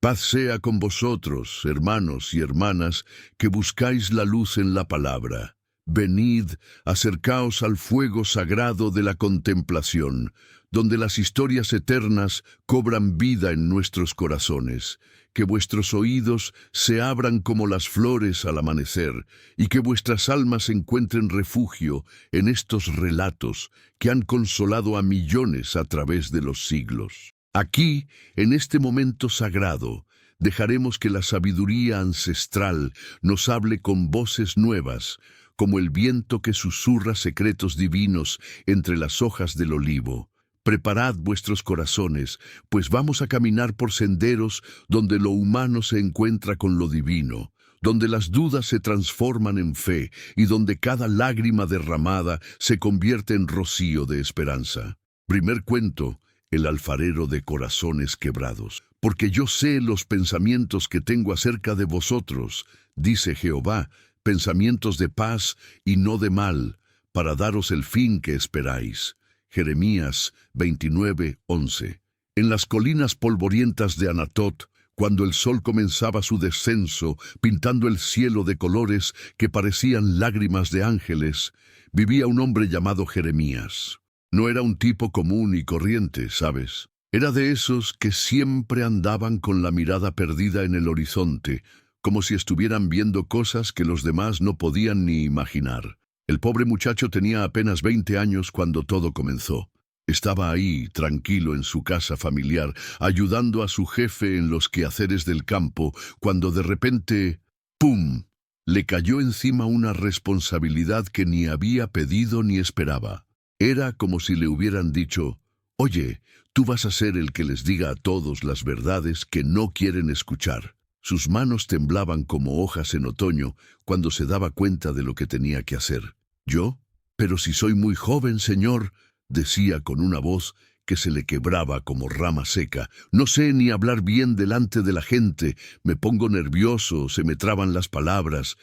Paz sea con vosotros, hermanos y hermanas, que buscáis la luz en la palabra. Venid, acercaos al fuego sagrado de la contemplación, donde las historias eternas cobran vida en nuestros corazones. Que vuestros oídos se abran como las flores al amanecer, y que vuestras almas encuentren refugio en estos relatos que han consolado a millones a través de los siglos. Aquí, en este momento sagrado, dejaremos que la sabiduría ancestral nos hable con voces nuevas, como el viento que susurra secretos divinos entre las hojas del olivo. Preparad vuestros corazones, pues vamos a caminar por senderos donde lo humano se encuentra con lo divino, donde las dudas se transforman en fe y donde cada lágrima derramada se convierte en rocío de esperanza. Primer cuento: el alfarero de corazones quebrados. Porque yo sé los pensamientos que tengo acerca de vosotros, dice Jehová, pensamientos de paz y no de mal, para daros el fin que esperáis. Jeremías 29:11. En las colinas polvorientas de Anatot, cuando el sol comenzaba su descenso, pintando el cielo de colores que parecían lágrimas de ángeles, vivía un hombre llamado Jeremías. No era un tipo común y corriente, ¿sabes? Era de esos que siempre andaban con la mirada perdida en el horizonte, como si estuvieran viendo cosas que los demás no podían ni imaginar. El pobre muchacho tenía apenas 20 años cuando todo comenzó. Estaba ahí, tranquilo en su casa familiar, ayudando a su jefe en los quehaceres del campo, cuando de repente, ¡pum!, le cayó encima una responsabilidad que ni había pedido ni esperaba. Era como si le hubieran dicho: «Oye, tú vas a ser el que les diga a todos las verdades que no quieren escuchar». Sus manos temblaban como hojas en otoño cuando se daba cuenta de lo que tenía que hacer. «¿Yo? Pero si soy muy joven, señor», decía con una voz que se le quebraba como rama seca. «No sé ni hablar bien delante de la gente, me pongo nervioso, se me traban las palabras».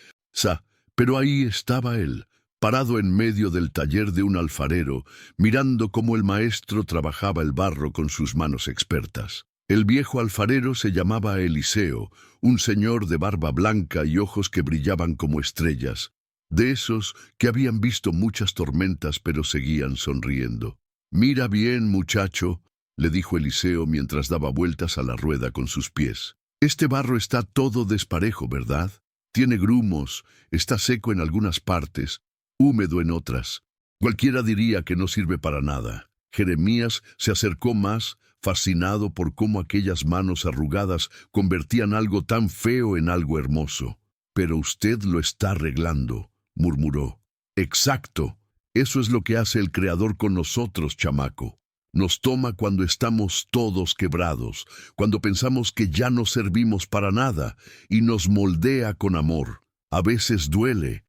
Pero ahí estaba él, parado en medio del taller de un alfarero, mirando cómo el maestro trabajaba el barro con sus manos expertas. El viejo alfarero se llamaba Eliseo, un señor de barba blanca y ojos que brillaban como estrellas, de esos que habían visto muchas tormentas pero seguían sonriendo. «Mira bien, muchacho», le dijo Eliseo mientras daba vueltas a la rueda con sus pies. «Este barro está todo desparejo, ¿verdad? Tiene grumos, está seco en algunas partes, húmedo en otras. Cualquiera diría que no sirve para nada». Jeremías se acercó más, fascinado por cómo aquellas manos arrugadas convertían algo tan feo en algo hermoso. «Pero usted lo está arreglando», murmuró. «Exacto. Eso es lo que hace el Creador con nosotros, chamaco. Nos toma cuando estamos todos quebrados, cuando pensamos que ya no servimos para nada, y nos moldea con amor. A veces duele,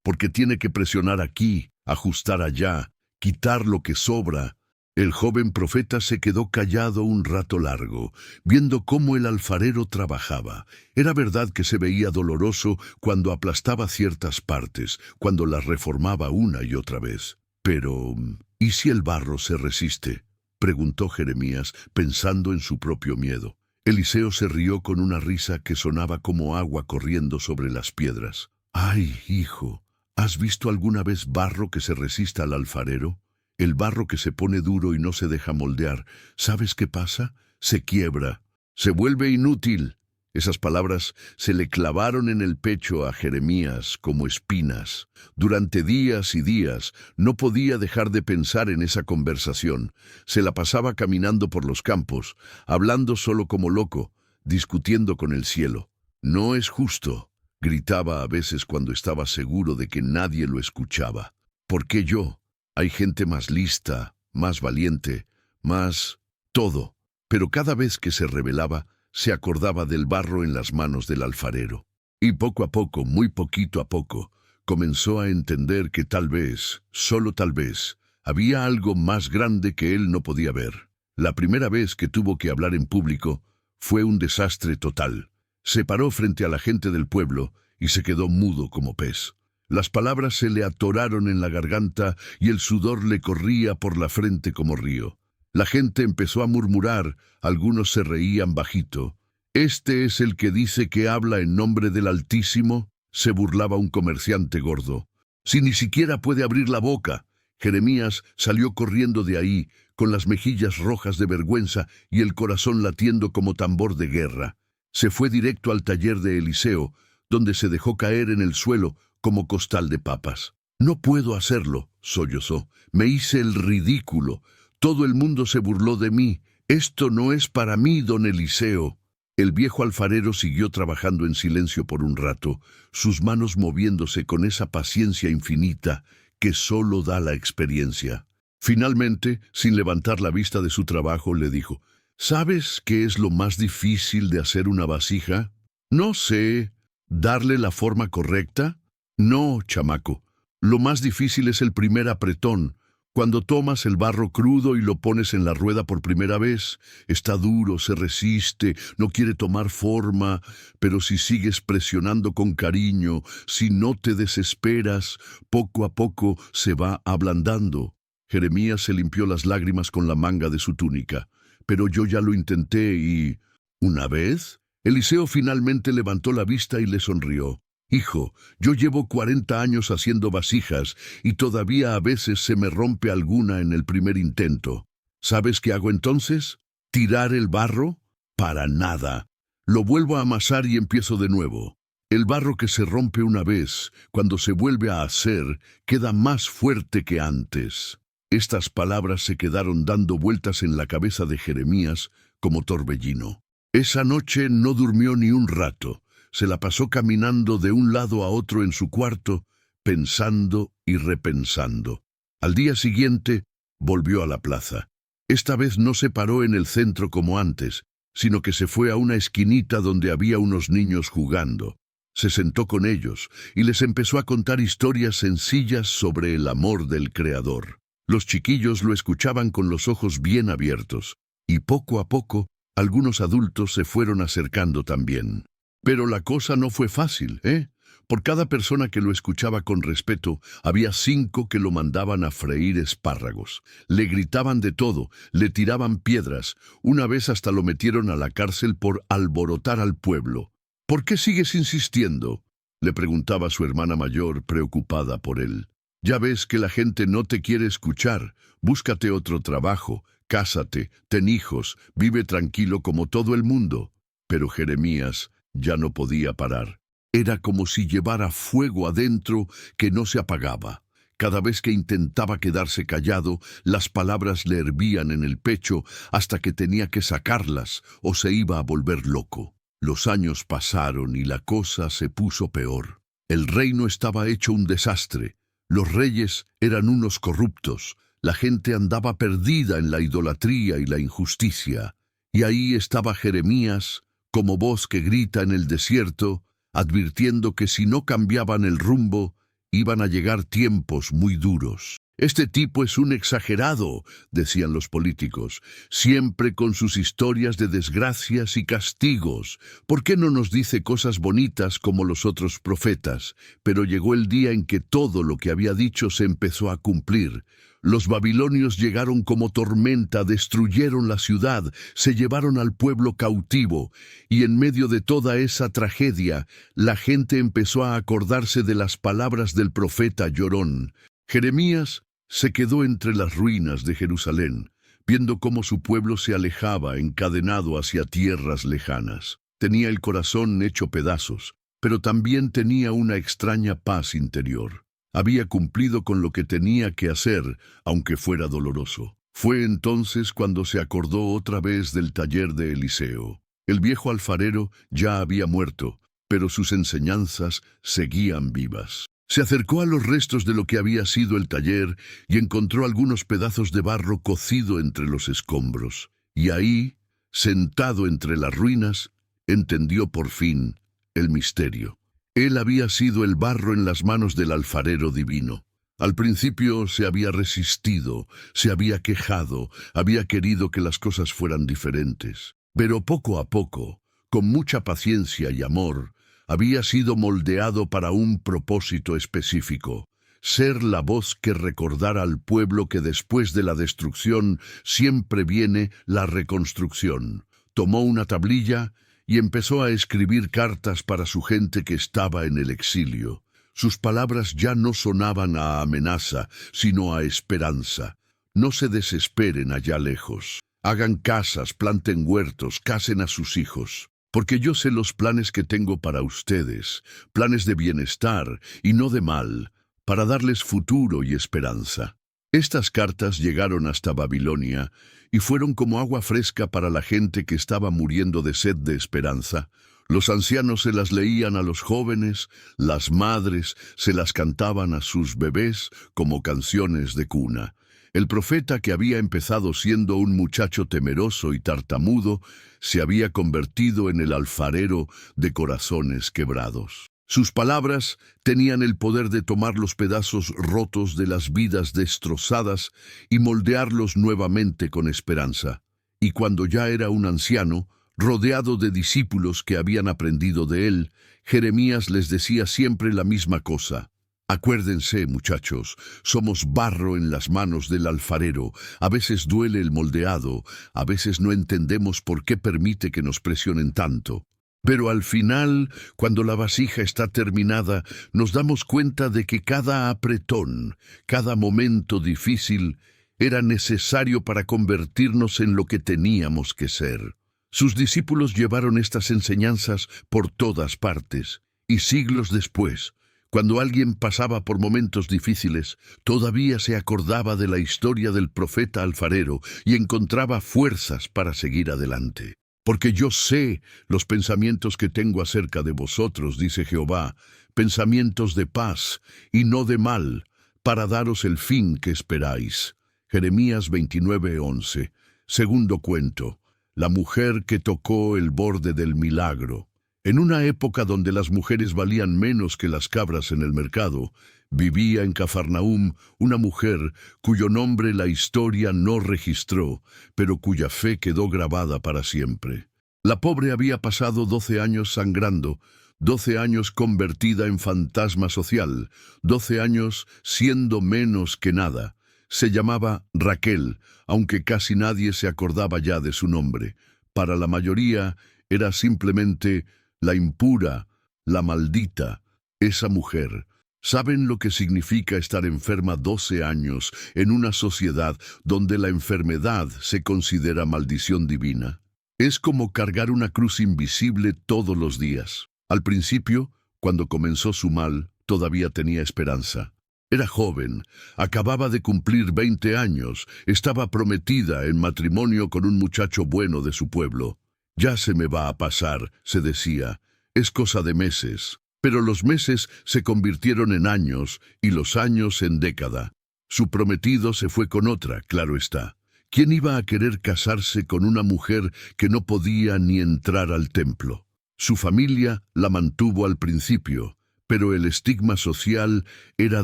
porque tiene que presionar aquí, ajustar allá, quitar lo que sobra». El joven profeta se quedó callado un rato largo, viendo cómo el alfarero trabajaba. Era verdad que se veía doloroso cuando aplastaba ciertas partes, cuando las reformaba una y otra vez. Pero, ¿y si el barro se resiste?, preguntó Jeremías, pensando en su propio miedo. Eliseo se rió con una risa que sonaba como agua corriendo sobre las piedras. «Ay, hijo, ¿has visto alguna vez barro que se resista al alfarero? El barro que se pone duro y no se deja moldear, ¿sabes qué pasa? Se quiebra, se vuelve inútil». Esas palabras se le clavaron en el pecho a Jeremías como espinas. Durante días y días no podía dejar de pensar en esa conversación. Se la pasaba caminando por los campos, hablando solo como loco, discutiendo con el cielo. «No es justo», gritaba a veces cuando estaba seguro de que nadie lo escuchaba. «¿Por qué yo? Hay gente más lista, más valiente, más todo». Pero cada vez que se rebelaba, se acordaba del barro en las manos del alfarero. Y poco a poco, muy poquito a poco, comenzó a entender que tal vez, solo tal vez, había algo más grande que él no podía ver. La primera vez que tuvo que hablar en público fue un desastre total. Se paró frente a la gente del pueblo y se quedó mudo como pez. Las palabras se le atoraron en la garganta y el sudor le corría por la frente como río. La gente empezó a murmurar, algunos se reían bajito. «¿Este es el que dice que habla en nombre del Altísimo?», se burlaba un comerciante gordo. «Si ni siquiera puede abrir la boca». Jeremías salió corriendo de ahí, con las mejillas rojas de vergüenza y el corazón latiendo como tambor de guerra. Se fue directo al taller de Eliseo, donde se dejó caer en el suelo como costal de papas. «No puedo hacerlo», sollozó. «Me hice el ridículo. Todo el mundo se burló de mí. Esto no es para mí, don Eliseo». El viejo alfarero siguió trabajando en silencio por un rato, sus manos moviéndose con esa paciencia infinita que solo da la experiencia. Finalmente, sin levantar la vista de su trabajo, le dijo: «¿Sabes qué es lo más difícil de hacer una vasija?». «No sé. ¿Darle la forma correcta?». «No, chamaco. Lo más difícil es el primer apretón. Cuando tomas el barro crudo y lo pones en la rueda por primera vez, está duro, se resiste, no quiere tomar forma, pero si sigues presionando con cariño, si no te desesperas, poco a poco se va ablandando». Jeremías se limpió las lágrimas con la manga de su túnica. «Pero yo ya lo intenté y...». «¿Una vez?». Eliseo finalmente levantó la vista y le sonrió. «Hijo, yo llevo 40 años haciendo vasijas y todavía a veces se me rompe alguna en el primer intento. ¿Sabes qué hago entonces? ¿Tirar el barro? Para nada. Lo vuelvo a amasar y empiezo de nuevo. El barro que se rompe una vez, cuando se vuelve a hacer, queda más fuerte que antes». Estas palabras se quedaron dando vueltas en la cabeza de Jeremías como torbellino. Esa noche no durmió ni un rato. Se la pasó caminando de un lado a otro en su cuarto, pensando y repensando. Al día siguiente, volvió a la plaza. Esta vez no se paró en el centro como antes, sino que se fue a una esquinita donde había unos niños jugando. Se sentó con ellos y les empezó a contar historias sencillas sobre el amor del Creador. Los chiquillos lo escuchaban con los ojos bien abiertos, y poco a poco, algunos adultos se fueron acercando también. Pero la cosa no fue fácil, ¿eh? Por cada persona que lo escuchaba con respeto, había 5 que lo mandaban a freír espárragos. Le gritaban de todo, le tiraban piedras. Una vez hasta lo metieron a la cárcel por alborotar al pueblo. «¿Por qué sigues insistiendo?», le preguntaba su hermana mayor, preocupada por él. «Ya ves que la gente no te quiere escuchar. Búscate otro trabajo, cásate, ten hijos, vive tranquilo como todo el mundo». Pero Jeremías ya no podía parar. Era como si llevara fuego adentro que no se apagaba. Cada vez que intentaba quedarse callado, las palabras le hervían en el pecho hasta que tenía que sacarlas o se iba a volver loco. Los años pasaron y la cosa se puso peor. El reino estaba hecho un desastre. Los reyes eran unos corruptos. La gente andaba perdida en la idolatría y la injusticia. Y ahí estaba Jeremías, como voz que grita en el desierto, advirtiendo que si no cambiaban el rumbo, iban a llegar tiempos muy duros. «Este tipo es un exagerado», decían los políticos, «siempre con sus historias de desgracias y castigos. ¿Por qué no nos dice cosas bonitas como los otros profetas?». Pero llegó el día en que todo lo que había dicho se empezó a cumplir. Los babilonios llegaron como tormenta, destruyeron la ciudad, se llevaron al pueblo cautivo, y en medio de toda esa tragedia, la gente empezó a acordarse de las palabras del profeta llorón. Jeremías se quedó entre las ruinas de Jerusalén, viendo cómo su pueblo se alejaba encadenado hacia tierras lejanas. Tenía el corazón hecho pedazos, pero también tenía una extraña paz interior. Había cumplido con lo que tenía que hacer, aunque fuera doloroso. Fue entonces cuando se acordó otra vez del taller de Eliseo. El viejo alfarero ya había muerto, pero sus enseñanzas seguían vivas. Se acercó a los restos de lo que había sido el taller y encontró algunos pedazos de barro cocido entre los escombros. Y ahí, sentado entre las ruinas, entendió por fin el misterio. Él había sido el barro en las manos del alfarero divino. Al principio se había resistido, se había quejado, había querido que las cosas fueran diferentes. Pero poco a poco, con mucha paciencia y amor, había sido moldeado para un propósito específico: ser la voz que recordara al pueblo que después de la destrucción siempre viene la reconstrucción. Tomó una tablilla y empezó a escribir cartas para su gente que estaba en el exilio. Sus palabras ya no sonaban a amenaza, sino a esperanza. No se desesperen allá lejos. Hagan casas, planten huertos, casen a sus hijos. Porque yo sé los planes que tengo para ustedes, planes de bienestar y no de mal, para darles futuro y esperanza. Estas cartas llegaron hasta Babilonia y fueron como agua fresca para la gente que estaba muriendo de sed de esperanza. Los ancianos se las leían a los jóvenes, las madres se las cantaban a sus bebés como canciones de cuna. El profeta, que había empezado siendo un muchacho temeroso y tartamudo, se había convertido en el alfarero de corazones quebrados. Sus palabras tenían el poder de tomar los pedazos rotos de las vidas destrozadas y moldearlos nuevamente con esperanza. Y cuando ya era un anciano, rodeado de discípulos que habían aprendido de él, Jeremías les decía siempre la misma cosa. Acuérdense, muchachos, somos barro en las manos del alfarero. A veces duele el moldeado, a veces no entendemos por qué permite que nos presionen tanto. Pero al final, cuando la vasija está terminada, nos damos cuenta de que cada apretón, cada momento difícil, era necesario para convertirnos en lo que teníamos que ser. Sus discípulos llevaron estas enseñanzas por todas partes, y siglos después, cuando alguien pasaba por momentos difíciles, todavía se acordaba de la historia del profeta alfarero y encontraba fuerzas para seguir adelante. Porque yo sé los pensamientos que tengo acerca de vosotros, dice Jehová, pensamientos de paz y no de mal, para daros el fin que esperáis. Jeremías 29:11. Segundo cuento. La mujer que tocó el borde del milagro. En una época donde las mujeres valían menos que las cabras en el mercado, vivía en Cafarnaúm una mujer cuyo nombre la historia no registró, pero cuya fe quedó grabada para siempre. La pobre había pasado 12 años sangrando, 12 años convertida en fantasma social, 12 años siendo menos que nada. Se llamaba Raquel, aunque casi nadie se acordaba ya de su nombre. Para la mayoría era simplemente la impura, la maldita, esa mujer. ¿Saben lo que significa estar enferma 12 años en una sociedad donde la enfermedad se considera maldición divina? Es como cargar una cruz invisible todos los días. Al principio, cuando comenzó su mal, todavía tenía esperanza. Era joven, acababa de cumplir 20 años, estaba prometida en matrimonio con un muchacho bueno de su pueblo. Ya se me va a pasar, se decía, es cosa de meses. Pero los meses se convirtieron en años y los años en década. Su prometido se fue con otra, claro está. ¿Quién iba a querer casarse con una mujer que no podía ni entrar al templo? Su familia la mantuvo al principio, pero el estigma social era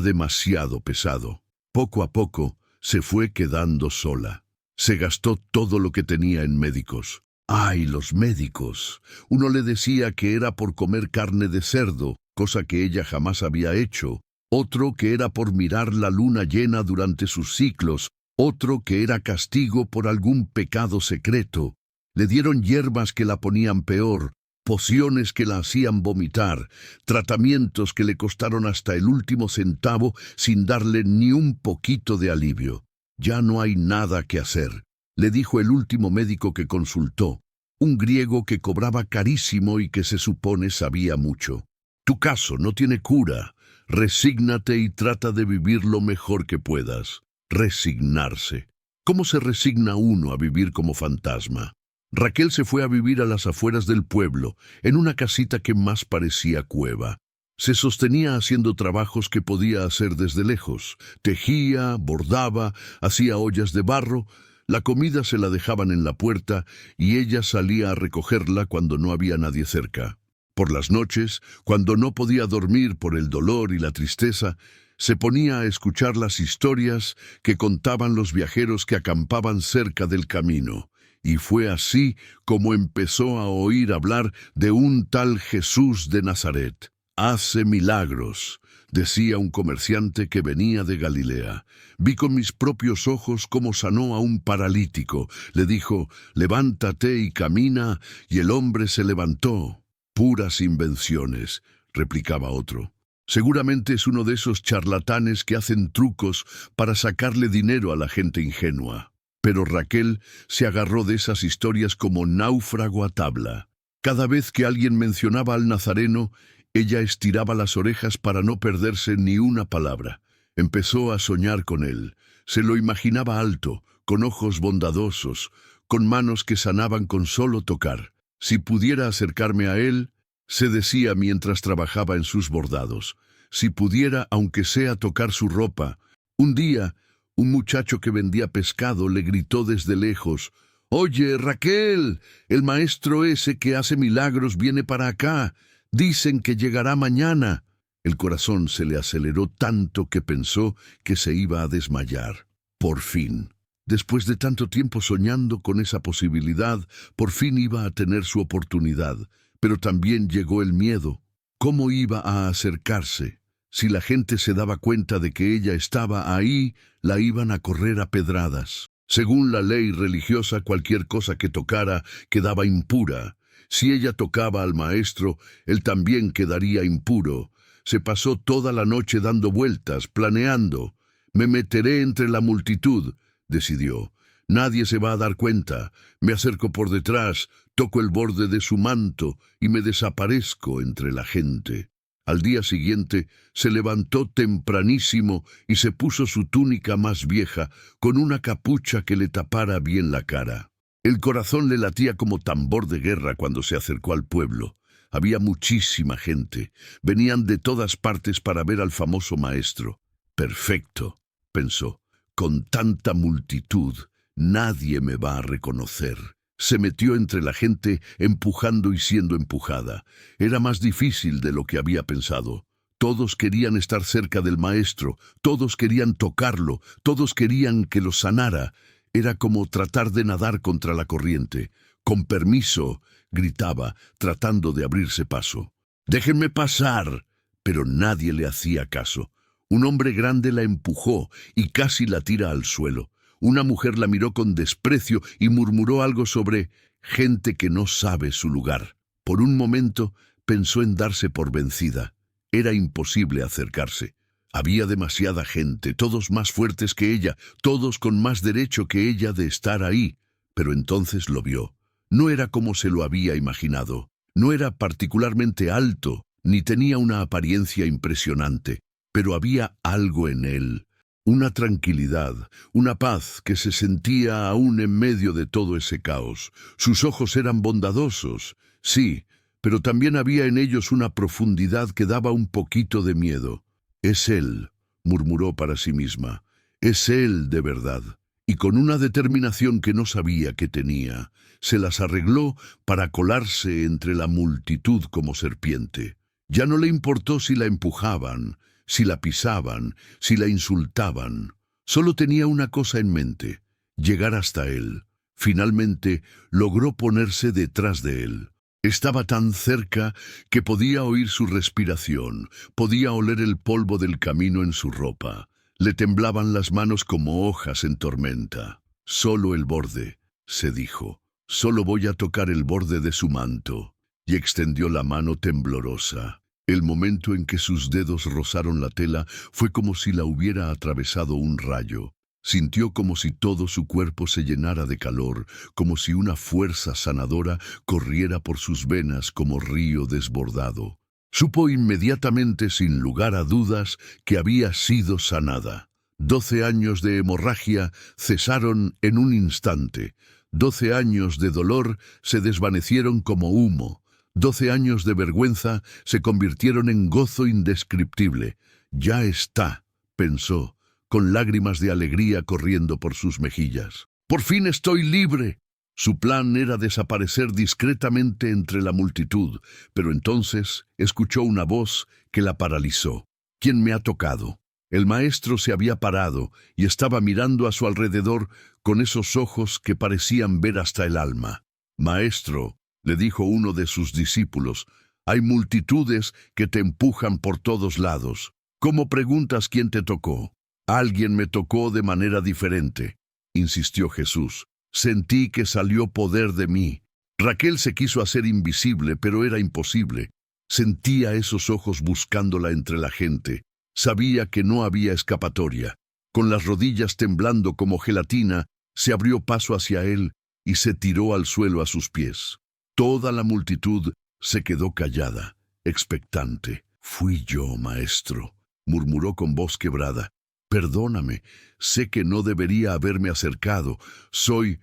demasiado pesado. Poco a poco se fue quedando sola. Se gastó todo lo que tenía en médicos. ¡Ay, los médicos! Uno le decía que era por comer carne de cerdo, cosa que ella jamás había hecho. Otro que era por mirar la luna llena durante sus ciclos. Otro que era castigo por algún pecado secreto. Le dieron hierbas que la ponían peor, pociones que la hacían vomitar, tratamientos que le costaron hasta el último centavo sin darle ni un poquito de alivio. Ya no hay nada que hacer, le dijo el último médico que consultó, un griego que cobraba carísimo y que se supone sabía mucho. Tu caso no tiene cura. Resígnate y trata de vivir lo mejor que puedas. Resignarse. ¿Cómo se resigna uno a vivir como fantasma? Raquel se fue a vivir a las afueras del pueblo, en una casita que más parecía cueva. Se sostenía haciendo trabajos que podía hacer desde lejos. Tejía, bordaba, hacía ollas de barro. La comida se la dejaban en la puerta y ella salía a recogerla cuando no había nadie cerca. Por las noches, cuando no podía dormir por el dolor y la tristeza, se ponía a escuchar las historias que contaban los viajeros que acampaban cerca del camino. Y fue así como empezó a oír hablar de un tal Jesús de Nazaret. hace milagros, decía un comerciante que venía de Galilea. Vi con mis propios ojos cómo sanó a un paralítico. Le dijo, levántate y camina, y el hombre se levantó. Puras invenciones, replicaba otro. Seguramente es uno de esos charlatanes que hacen trucos para sacarle dinero a la gente ingenua. Pero Raquel se agarró de esas historias como náufrago a tabla. Cada vez que alguien mencionaba al Nazareno, ella estiraba las orejas para no perderse ni una palabra. Empezó a soñar con él. Se lo imaginaba alto, con ojos bondadosos, con manos que sanaban con solo tocar. Si pudiera acercarme a él, se decía mientras trabajaba en sus bordados. Si pudiera, aunque sea, tocar su ropa. Un día, un muchacho que vendía pescado le gritó desde lejos, «Oye, Raquel, el maestro ese que hace milagros viene para acá. Dicen que llegará mañana». El corazón se le aceleró tanto que pensó que se iba a desmayar. Por fin, después de tanto tiempo soñando con esa posibilidad, por fin iba a tener su oportunidad. Pero también llegó el miedo. ¿Cómo iba a acercarse? Si la gente se daba cuenta de que ella estaba ahí, la iban a correr a pedradas. Según la ley religiosa, cualquier cosa que tocara quedaba impura. Si ella tocaba al maestro, él también quedaría impuro. Se pasó toda la noche dando vueltas, planeando. «Me meteré entre la multitud», decidió. «Nadie se va a dar cuenta. Me acerco por detrás, toco el borde de su manto y me desaparezco entre la gente». Al día siguiente se levantó tempranísimo y se puso su túnica más vieja con una capucha que le tapara bien la cara. El corazón le latía como tambor de guerra cuando se acercó al pueblo. Había muchísima gente. Venían de todas partes para ver al famoso maestro. «Perfecto», pensó. «Con tanta multitud, nadie me va a reconocer». Se metió entre la gente, empujando y siendo empujada. Era más difícil de lo que había pensado. Todos querían estar cerca del maestro, todos querían tocarlo, todos querían que lo sanara. Era como tratar de nadar contra la corriente. «Con permiso», gritaba, tratando de abrirse paso. «Déjenme pasar». Pero nadie le hacía caso. Un hombre grande la empujó y casi la tira al suelo. Una mujer la miró con desprecio y murmuró algo sobre gente que no sabe su lugar. Por un momento pensó en darse por vencida. Era imposible acercarse. Había demasiada gente, todos más fuertes que ella, todos con más derecho que ella de estar ahí. Pero entonces lo vio. No era como se lo había imaginado. No era particularmente alto, ni tenía una apariencia impresionante. Pero había algo en él. Una tranquilidad, una paz que se sentía aún en medio de todo ese caos. Sus ojos eran bondadosos, sí, pero también había en ellos una profundidad que daba un poquito de miedo. «Es él», murmuró para sí misma, «es él de verdad». Y con una determinación que no sabía que tenía, se las arregló para colarse entre la multitud como serpiente. Ya no le importó si la empujaban, si la pisaban, si la insultaban. Solo tenía una cosa en mente, llegar hasta él. Finalmente logró ponerse detrás de él. Estaba tan cerca que podía oír su respiración, podía oler el polvo del camino en su ropa. Le temblaban las manos como hojas en tormenta. «Solo el borde», se dijo. «Solo voy a tocar el borde de su manto». Y extendió la mano temblorosa. El momento en que sus dedos rozaron la tela fue como si la hubiera atravesado un rayo. Sintió como si todo su cuerpo se llenara de calor, como si una fuerza sanadora corriera por sus venas como río desbordado. Supo inmediatamente, sin lugar a dudas, que había sido sanada. 12 años de hemorragia cesaron en un instante. 12 años de dolor se desvanecieron como humo. 12 años de vergüenza se convirtieron en gozo indescriptible. «Ya está», pensó, con lágrimas de alegría corriendo por sus mejillas. «Por fin estoy libre». Su plan era desaparecer discretamente entre la multitud, pero entonces escuchó una voz que la paralizó. «¿Quién me ha tocado?». El maestro se había parado y estaba mirando a su alrededor con esos ojos que parecían ver hasta el alma. «Maestro», le dijo uno de sus discípulos, Hay multitudes que te empujan por todos lados. ¿Cómo preguntas quién te tocó? Alguien me tocó de manera diferente, insistió Jesús. Sentí que salió poder de mí. Raquel se quiso hacer invisible, pero era imposible. Sentía esos ojos buscándola entre la gente. Sabía que no había escapatoria. Con las rodillas temblando como gelatina, se abrió paso hacia él y se tiró al suelo a sus pies. Toda la multitud se quedó callada, expectante. «Fui yo, maestro», murmuró con voz quebrada. «Perdóname, sé que no debería haberme acercado. Soy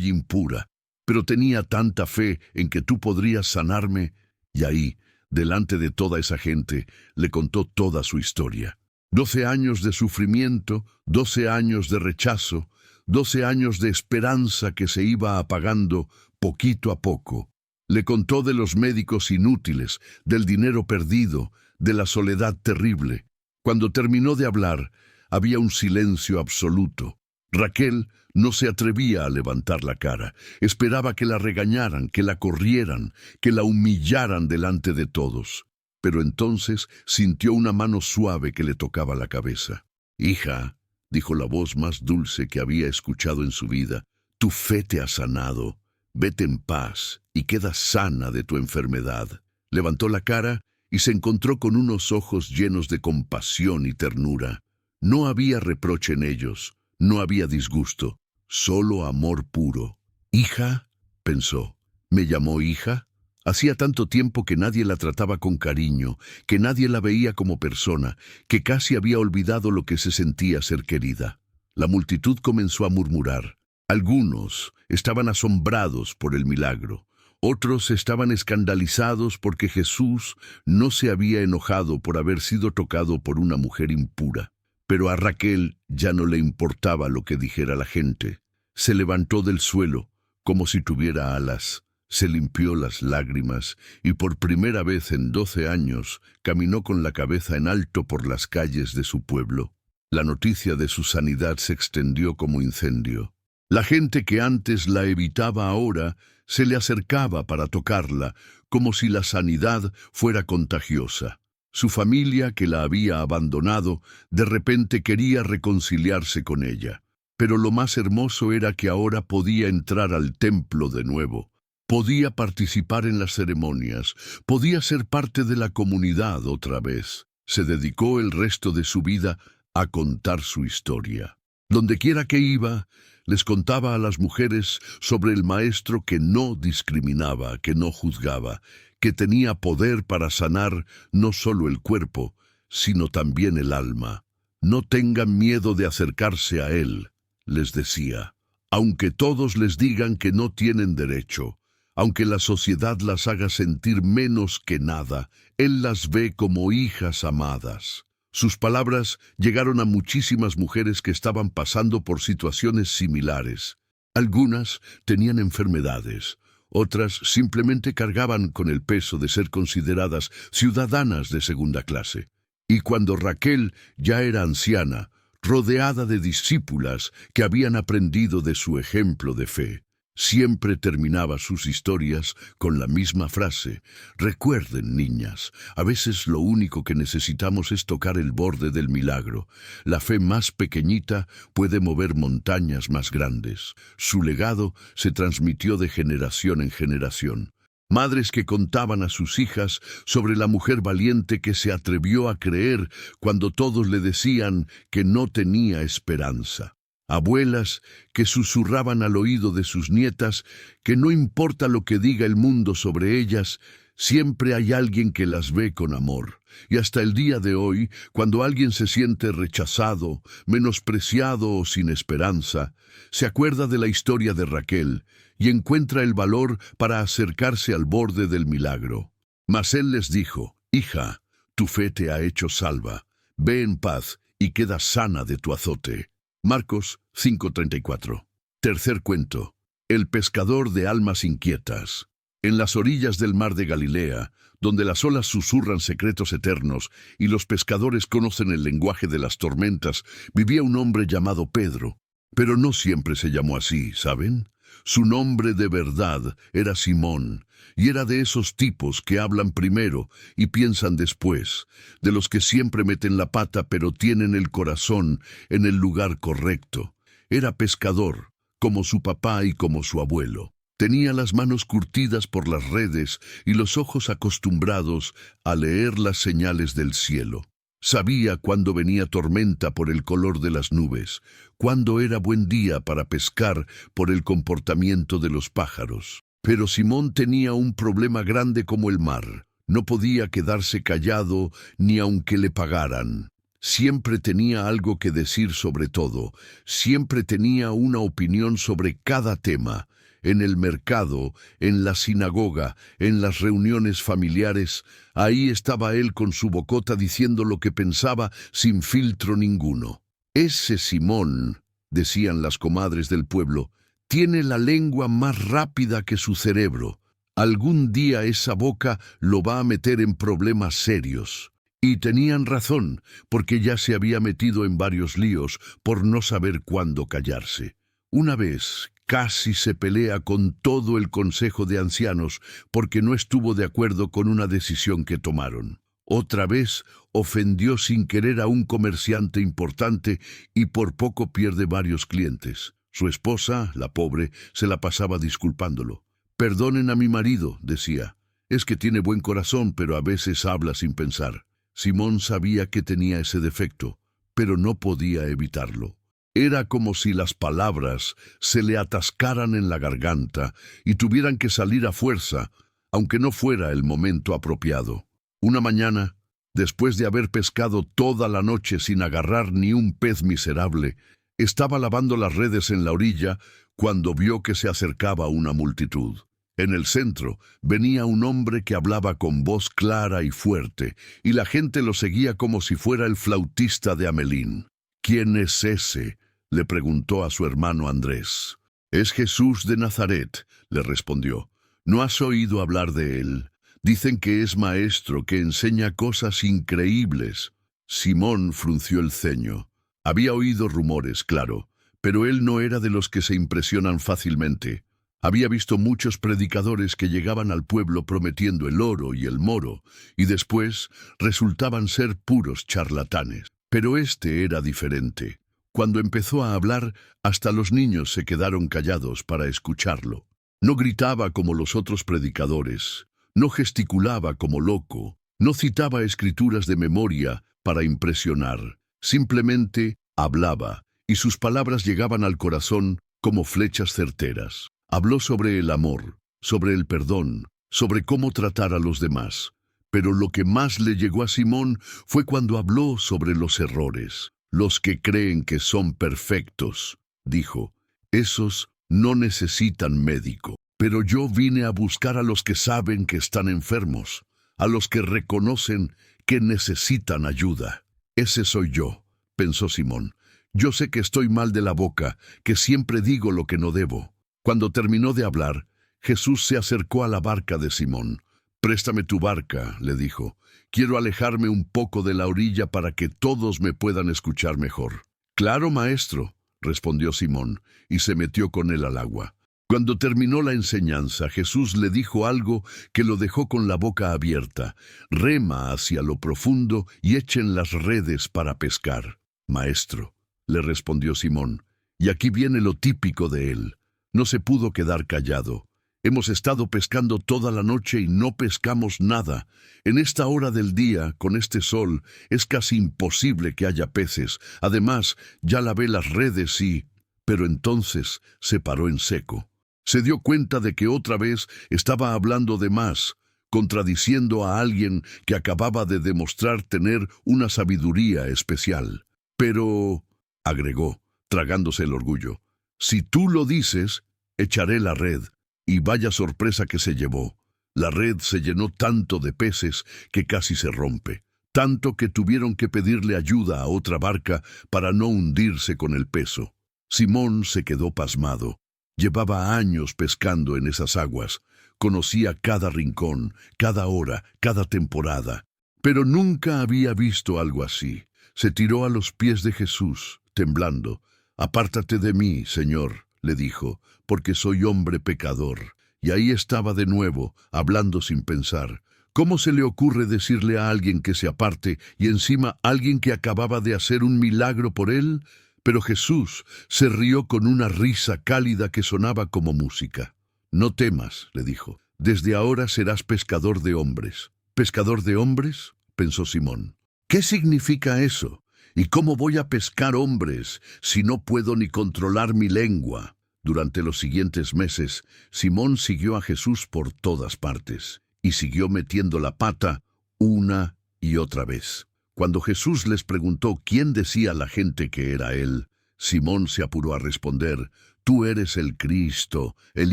impura, pero tenía tanta fe en que tú podrías sanarme». Y ahí, delante de toda esa gente, le contó toda su historia. 12 años de sufrimiento, 12 años de rechazo, 12 años de esperanza que se iba apagando poquito a poco. Le contó de los médicos inútiles, del dinero perdido, de la soledad terrible. Cuando terminó de hablar, había un silencio absoluto. Raquel no se atrevía a levantar la cara. Esperaba que la regañaran, que la corrieran, que la humillaran delante de todos. Pero entonces sintió una mano suave que le tocaba la cabeza. «Hija», dijo la voz más dulce que había escuchado en su vida, «tu fe te ha sanado. Vete en paz y queda sana de tu enfermedad». Levantó la cara y se encontró con unos ojos llenos de compasión y ternura. No había reproche en ellos, no había disgusto, solo amor puro. «Hija», pensó, «¿me llamó hija?» Hacía tanto tiempo que nadie la trataba con cariño, que nadie la veía como persona, que casi había olvidado lo que se sentía ser querida. La multitud comenzó a murmurar. Algunos estaban asombrados por el milagro. Otros estaban escandalizados porque Jesús no se había enojado por haber sido tocado por una mujer impura. Pero a Raquel ya no le importaba lo que dijera la gente. Se levantó del suelo, como si tuviera alas. Se limpió las lágrimas y por primera vez en 12 años caminó con la cabeza en alto por las calles de su pueblo. La noticia de su sanidad se extendió como incendio. La gente que antes la evitaba ahora se le acercaba para tocarla, como si la sanidad fuera contagiosa. Su familia, que la había abandonado, de repente quería reconciliarse con ella. Pero lo más hermoso era que ahora podía entrar al templo de nuevo. Podía participar en las ceremonias, podía ser parte de la comunidad otra vez. Se dedicó el resto de su vida a contar su historia. Dondequiera que iba, les contaba a las mujeres sobre el maestro que no discriminaba, que no juzgaba, que tenía poder para sanar no solo el cuerpo, sino también el alma. «No tengan miedo de acercarse a él», les decía, «aunque todos les digan que no tienen derecho». Aunque la sociedad las haga sentir menos que nada, él las ve como hijas amadas. Sus palabras llegaron a muchísimas mujeres que estaban pasando por situaciones similares. Algunas tenían enfermedades, otras simplemente cargaban con el peso de ser consideradas ciudadanas de segunda clase. Y cuando Raquel ya era anciana, rodeada de discípulas que habían aprendido de su ejemplo de fe, siempre terminaba sus historias con la misma frase: «Recuerden, niñas, a veces lo único que necesitamos es tocar el borde del milagro. La fe más pequeñita puede mover montañas más grandes». Su legado se transmitió de generación en generación. Madres que contaban a sus hijas sobre la mujer valiente que se atrevió a creer cuando todos le decían que no tenía esperanza. Abuelas que susurraban al oído de sus nietas que no importa lo que diga el mundo sobre ellas, siempre hay alguien que las ve con amor. Y hasta el día de hoy, cuando alguien se siente rechazado, menospreciado o sin esperanza, se acuerda de la historia de Raquel y encuentra el valor para acercarse al borde del milagro. Mas él les dijo: «Hija, tu fe te ha hecho salva. Ve en paz y queda sana de tu azote». Marcos 5:34. Tercer cuento. El pescador de almas inquietas. En las orillas del mar de Galilea, donde las olas susurran secretos eternos y los pescadores conocen el lenguaje de las tormentas, vivía un hombre llamado Pedro. Pero no siempre se llamó así, ¿saben? Su nombre de verdad era Simón, y era de esos tipos que hablan primero y piensan después, de los que siempre meten la pata pero tienen el corazón en el lugar correcto. Era pescador, como su papá y como su abuelo. Tenía las manos curtidas por las redes y los ojos acostumbrados a leer las señales del cielo. Sabía cuándo venía tormenta por el color de las nubes, cuándo era buen día para pescar por el comportamiento de los pájaros. Pero Simón tenía un problema grande como el mar. No podía quedarse callado ni aunque le pagaran. Siempre tenía algo que decir sobre todo, siempre tenía una opinión sobre cada tema. En el mercado, en la sinagoga, en las reuniones familiares, ahí estaba él con su bocota diciendo lo que pensaba sin filtro ninguno. Ese Simón, decían las comadres del pueblo, tiene la lengua más rápida que su cerebro. Algún día esa boca lo va a meter en problemas serios. Y tenían razón, porque ya se había metido en varios líos por no saber cuándo callarse. Una vez casi se pelea con todo el consejo de ancianos porque no estuvo de acuerdo con una decisión que tomaron. Otra vez ofendió sin querer a un comerciante importante y por poco pierde varios clientes. Su esposa, la pobre, se la pasaba disculpándolo. «Perdonen a mi marido», decía. «Es que tiene buen corazón, pero a veces habla sin pensar». Simón sabía que tenía ese defecto, pero no podía evitarlo. Era como si las palabras se le atascaran en la garganta y tuvieran que salir a fuerza, aunque no fuera el momento apropiado. Una mañana, después de haber pescado toda la noche sin agarrar ni un pez miserable, estaba lavando las redes en la orilla cuando vio que se acercaba una multitud. En el centro venía un hombre que hablaba con voz clara y fuerte, y la gente lo seguía como si fuera el flautista de Hamelín. «¿Quién es ese?», le preguntó a su hermano Andrés. «Es Jesús de Nazaret», le respondió. «¿No has oído hablar de él? Dicen que es maestro, que enseña cosas increíbles». Simón frunció el ceño. Había oído rumores, claro, pero él no era de los que se impresionan fácilmente. Había visto muchos predicadores que llegaban al pueblo prometiendo el oro y el moro, y después resultaban ser puros charlatanes. Pero este era diferente. Cuando empezó a hablar, hasta los niños se quedaron callados para escucharlo. No gritaba como los otros predicadores, no gesticulaba como loco, no citaba escrituras de memoria para impresionar. Simplemente hablaba, y sus palabras llegaban al corazón como flechas certeras. Habló sobre el amor, sobre el perdón, sobre cómo tratar a los demás. Pero lo que más le llegó a Simón fue cuando habló sobre los errores. «Los que creen que son perfectos», dijo, «esos no necesitan médico. Pero yo vine a buscar a los que saben que están enfermos, a los que reconocen que necesitan ayuda». «Ese soy yo», pensó Simón. «Yo sé que estoy mal de la boca, que siempre digo lo que no debo». Cuando terminó de hablar, Jesús se acercó a la barca de Simón. «Préstame tu barca», le dijo. «Quiero alejarme un poco de la orilla para que todos me puedan escuchar mejor». «Claro, maestro», respondió Simón, y se metió con él al agua. Cuando terminó la enseñanza, Jesús le dijo algo que lo dejó con la boca abierta. «Rema hacia lo profundo y echen las redes para pescar». «Maestro», le respondió Simón, y aquí viene lo típico de él. No se pudo quedar callado. «Hemos estado pescando toda la noche y no pescamos nada. En esta hora del día, con este sol, es casi imposible que haya peces. Además, ya lavé las redes y...» Pero entonces se paró en seco. Se dio cuenta de que otra vez estaba hablando de más, contradiciendo a alguien que acababa de demostrar tener una sabiduría especial. «Pero», agregó, tragándose el orgullo, «si tú lo dices, echaré la red». Y vaya sorpresa que se llevó. La red se llenó tanto de peces que casi se rompe, tanto que tuvieron que pedirle ayuda a otra barca para no hundirse con el peso. Simón se quedó pasmado. Llevaba años pescando en esas aguas, conocía cada rincón, cada hora, cada temporada, pero nunca había visto algo así. Se tiró a los pies de Jesús, temblando. «Apártate de mí, Señor», le dijo, porque soy hombre pecador. Y ahí estaba de nuevo, hablando sin pensar. ¿Cómo se le ocurre decirle a alguien que se aparte y encima alguien que acababa de hacer un milagro por él? Pero Jesús se rió con una risa cálida que sonaba como música. No temas, le dijo, desde ahora serás pescador de hombres. ¿Pescador de hombres?, pensó Simón. ¿Qué significa eso? ¿Y cómo voy a pescar hombres si no puedo ni controlar mi lengua? Durante los siguientes meses, Simón siguió a Jesús por todas partes y siguió metiendo la pata una y otra vez. Cuando Jesús les preguntó quién decía la gente que era él, Simón se apuró a responder, «Tú eres el Cristo, el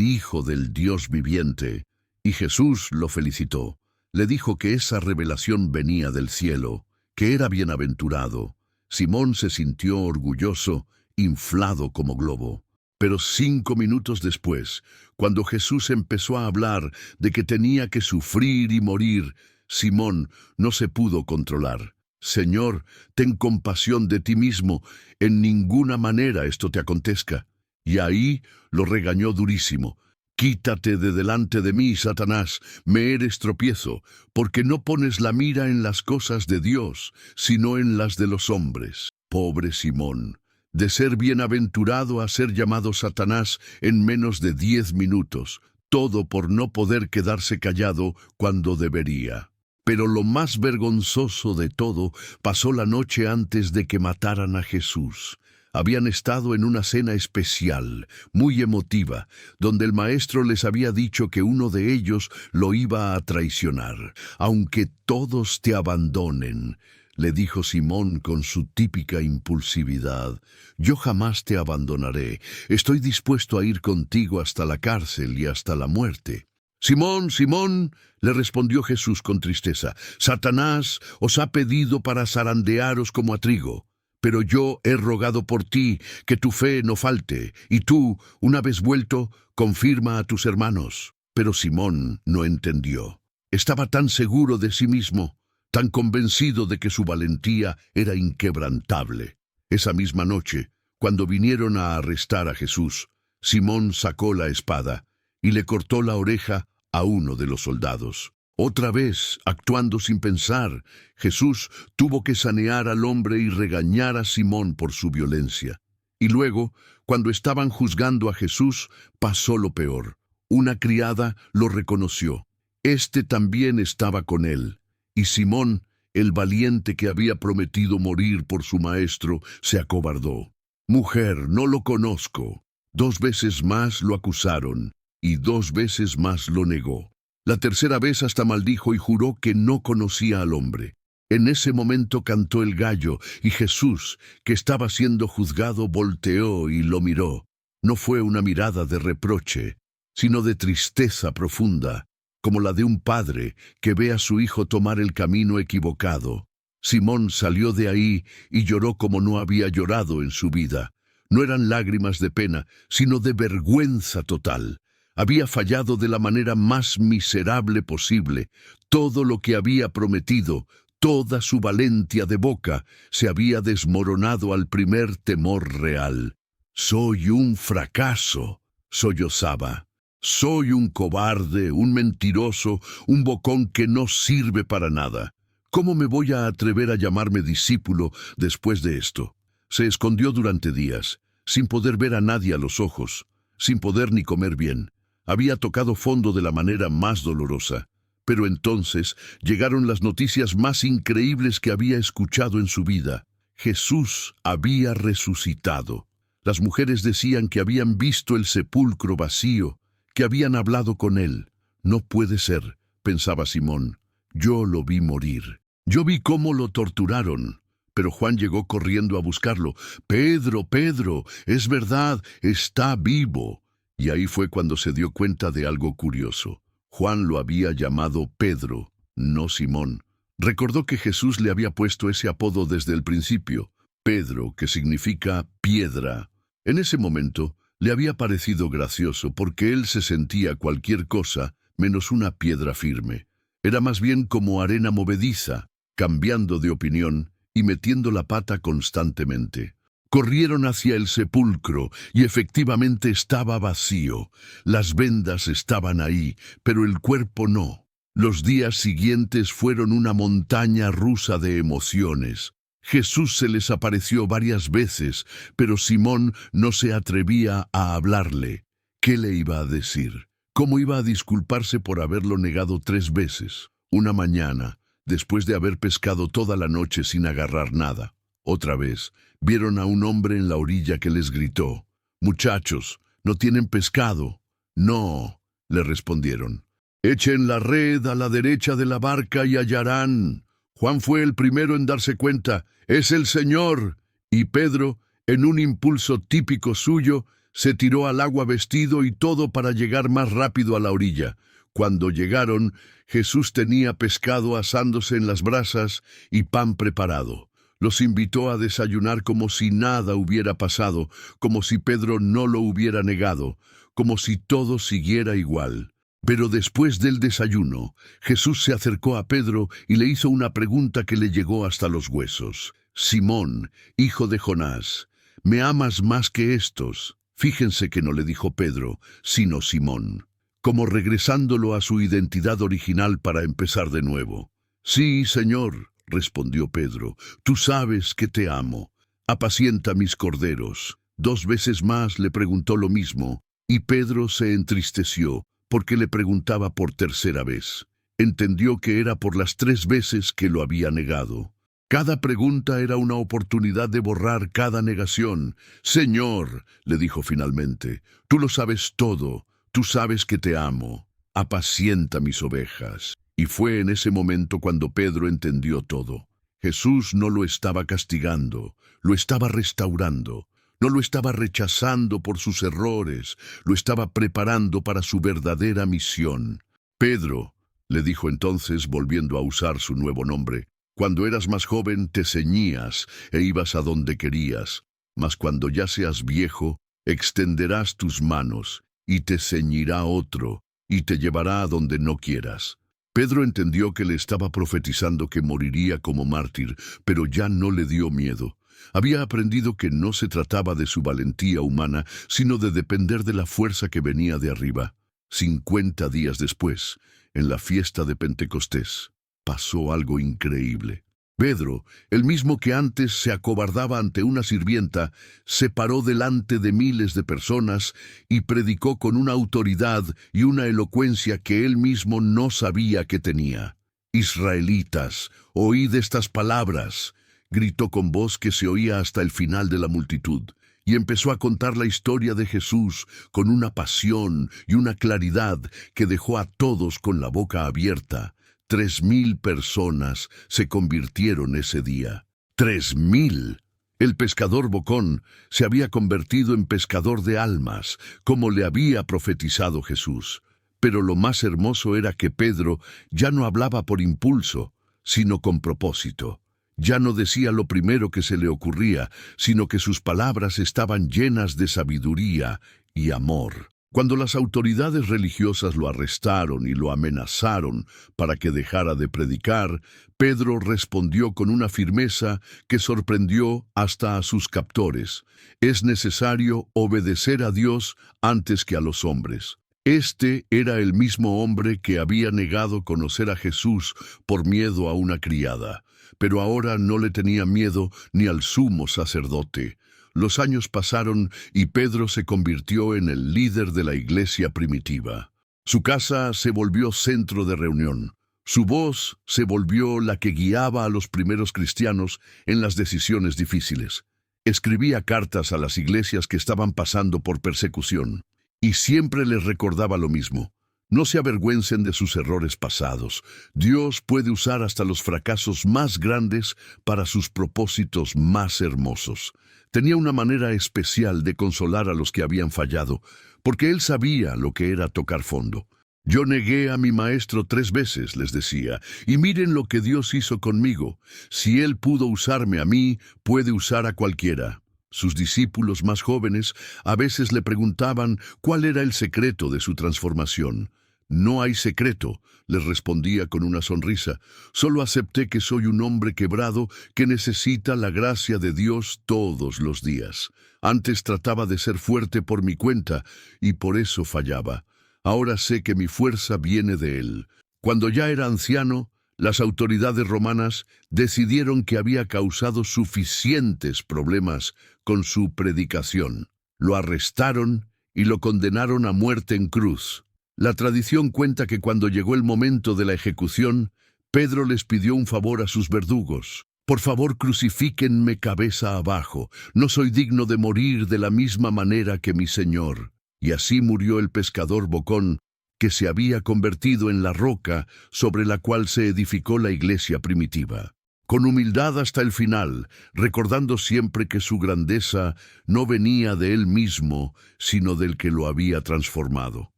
Hijo del Dios viviente». Y Jesús lo felicitó. Le dijo que esa revelación venía del cielo, que era bienaventurado. Simón se sintió orgulloso, inflado como globo. Pero 5 minutos después, cuando Jesús empezó a hablar de que tenía que sufrir y morir, Simón no se pudo controlar. «Señor, ten compasión de ti mismo, en ninguna manera esto te acontezca». Y ahí lo regañó durísimo. «Quítate de delante de mí, Satanás, me eres tropiezo, porque no pones la mira en las cosas de Dios, sino en las de los hombres». Pobre Simón, de ser bienaventurado a ser llamado Satanás en menos de 10 minutos, todo por no poder quedarse callado cuando debería. Pero lo más vergonzoso de todo pasó la noche antes de que mataran a Jesús. Habían estado en una cena especial, muy emotiva, donde el maestro les había dicho que uno de ellos lo iba a traicionar. «Aunque todos te abandonen», le dijo Simón con su típica impulsividad, «yo jamás te abandonaré. Estoy dispuesto a ir contigo hasta la cárcel y hasta la muerte». «Simón, Simón», le respondió Jesús con tristeza, «Satanás os ha pedido para zarandearos como a trigo. Pero yo he rogado por ti, que tu fe no falte, y tú, una vez vuelto, confirma a tus hermanos». Pero Simón no entendió. Estaba tan seguro de sí mismo, tan convencido de que su valentía era inquebrantable. Esa misma noche, cuando vinieron a arrestar a Jesús, Simón sacó la espada y le cortó la oreja a uno de los soldados. Otra vez, actuando sin pensar, Jesús tuvo que sanear al hombre y regañar a Simón por su violencia. Y luego, cuando estaban juzgando a Jesús, pasó lo peor. Una criada lo reconoció. Este también estaba con él. Y Simón, el valiente que había prometido morir por su maestro, se acobardó. «Mujer, no lo conozco». 2 veces más lo acusaron, y 2 veces más lo negó. La tercera vez hasta maldijo y juró que no conocía al hombre. En ese momento cantó el gallo, y Jesús, que estaba siendo juzgado, volteó y lo miró. No fue una mirada de reproche, sino de tristeza profunda, como la de un padre que ve a su hijo tomar el camino equivocado. Simón salió de ahí y lloró como no había llorado en su vida. No eran lágrimas de pena, sino de vergüenza total. Había fallado de la manera más miserable posible. Todo lo que había prometido, toda su valentía de boca, se había desmoronado al primer temor real. «Soy un fracaso», sollozaba. «Soy un cobarde, un mentiroso, un bocón que no sirve para nada. ¿Cómo me voy a atrever a llamarme discípulo después de esto?» Se escondió durante días, sin poder ver a nadie a los ojos, sin poder ni comer bien. Había tocado fondo de la manera más dolorosa. Pero entonces llegaron las noticias más increíbles que había escuchado en su vida. Jesús había resucitado. Las mujeres decían que habían visto el sepulcro vacío, que habían hablado con él. «No puede ser», pensaba Simón. «Yo lo vi morir. Yo vi cómo lo torturaron». Pero Juan llegó corriendo a buscarlo. «Pedro, Pedro, es verdad, está vivo». Y ahí fue cuando se dio cuenta de algo curioso. Juan lo había llamado Pedro, no Simón. Recordó que Jesús le había puesto ese apodo desde el principio, Pedro, que significa piedra. En ese momento le había parecido gracioso porque él se sentía cualquier cosa menos una piedra firme. Era más bien como arena movediza, cambiando de opinión y metiendo la pata constantemente. Corrieron hacia el sepulcro y efectivamente estaba vacío. Las vendas estaban ahí, pero el cuerpo no. Los días siguientes fueron una montaña rusa de emociones. Jesús se les apareció varias veces, pero Simón no se atrevía a hablarle. ¿Qué le iba a decir? ¿Cómo iba a disculparse por haberlo negado 3 veces? Una mañana, después de haber pescado toda la noche sin agarrar nada, otra vez, vieron a un hombre en la orilla que les gritó: «Muchachos, ¿no tienen pescado?» «No», le respondieron. «Echen la red a la derecha de la barca y hallarán». Juan fue el primero en darse cuenta: «¡Es el Señor!» Y Pedro, en un impulso típico suyo, se tiró al agua vestido y todo para llegar más rápido a la orilla. Cuando llegaron, Jesús tenía pescado asándose en las brasas y pan preparado. Los invitó a desayunar como si nada hubiera pasado, como si Pedro no lo hubiera negado, como si todo siguiera igual. Pero después del desayuno, Jesús se acercó a Pedro y le hizo una pregunta que le llegó hasta los huesos. «Simón, hijo de Jonás, ¿me amas más que estos?» Fíjense que no le dijo Pedro, sino Simón, como regresándolo a su identidad original para empezar de nuevo. «Sí, Señor», respondió Pedro, «tú sabes que te amo. Apacienta mis corderos». 2 veces más le preguntó lo mismo, y Pedro se entristeció, porque le preguntaba por 3ª vez. Entendió que era por las 3 veces que lo había negado. Cada pregunta era una oportunidad de borrar cada negación. «Señor», le dijo finalmente, «tú lo sabes todo, tú sabes que te amo. Apacienta mis ovejas». Y fue en ese momento cuando Pedro entendió todo. Jesús no lo estaba castigando, lo estaba restaurando. No lo estaba rechazando por sus errores, lo estaba preparando para su verdadera misión. «Pedro», le dijo entonces, volviendo a usar su nuevo nombre, «cuando eras más joven te ceñías e ibas a donde querías, mas cuando ya seas viejo, extenderás tus manos, y te ceñirá otro, y te llevará a donde no quieras». Pedro entendió que le estaba profetizando que moriría como mártir, pero ya no le dio miedo. Había aprendido que no se trataba de su valentía humana, sino de depender de la fuerza que venía de arriba. 50 días después, en la fiesta de Pentecostés, pasó algo increíble. Pedro, el mismo que antes se acobardaba ante una sirvienta, se paró delante de miles de personas y predicó con una autoridad y una elocuencia que él mismo no sabía que tenía. «Israelitas, oíd estas palabras», gritó con voz que se oía hasta el final de la multitud, y empezó a contar la historia de Jesús con una pasión y una claridad que dejó a todos con la boca abierta. 3,000 personas se convirtieron ese día. 3,000. El pescador bocón se había convertido en pescador de almas, como le había profetizado Jesús. Pero lo más hermoso era que Pedro ya no hablaba por impulso, sino con propósito. Ya no decía lo primero que se le ocurría, sino que sus palabras estaban llenas de sabiduría y amor. Cuando las autoridades religiosas lo arrestaron y lo amenazaron para que dejara de predicar, Pedro respondió con una firmeza que sorprendió hasta a sus captores. «Es necesario obedecer a Dios antes que a los hombres». Este era el mismo hombre que había negado conocer a Jesús por miedo a una criada, pero ahora no le tenía miedo ni al sumo sacerdote. Los años pasaron y Pedro se convirtió en el líder de la iglesia primitiva. Su casa se volvió centro de reunión. Su voz se volvió la que guiaba a los primeros cristianos en las decisiones difíciles. Escribía cartas a las iglesias que estaban pasando por persecución, y siempre les recordaba lo mismo: no se avergüencen de sus errores pasados. Dios puede usar hasta los fracasos más grandes para sus propósitos más hermosos. Tenía una manera especial de consolar a los que habían fallado, porque él sabía lo que era tocar fondo. «Yo negué a mi maestro 3 veces», les decía, «y miren lo que Dios hizo conmigo. Si él pudo usarme a mí, puede usar a cualquiera». Sus discípulos más jóvenes a veces le preguntaban cuál era el secreto de su transformación. No hay secreto, les respondía con una sonrisa. Solo acepté que soy un hombre quebrado que necesita la gracia de Dios todos los días. Antes trataba de ser fuerte por mi cuenta y por eso fallaba. Ahora sé que mi fuerza viene de Él. Cuando ya era anciano, las autoridades romanas decidieron que había causado suficientes problemas con su predicación. Lo arrestaron y lo condenaron a muerte en cruz. La tradición cuenta que cuando llegó el momento de la ejecución, Pedro les pidió un favor a sus verdugos. Por favor, crucifíquenme cabeza abajo. No soy digno de morir de la misma manera que mi Señor. Y así murió el pescador bocón, que se había convertido en la roca sobre la cual se edificó la iglesia primitiva. Con humildad hasta el final, recordando siempre que su grandeza no venía de él mismo, sino del que lo había transformado.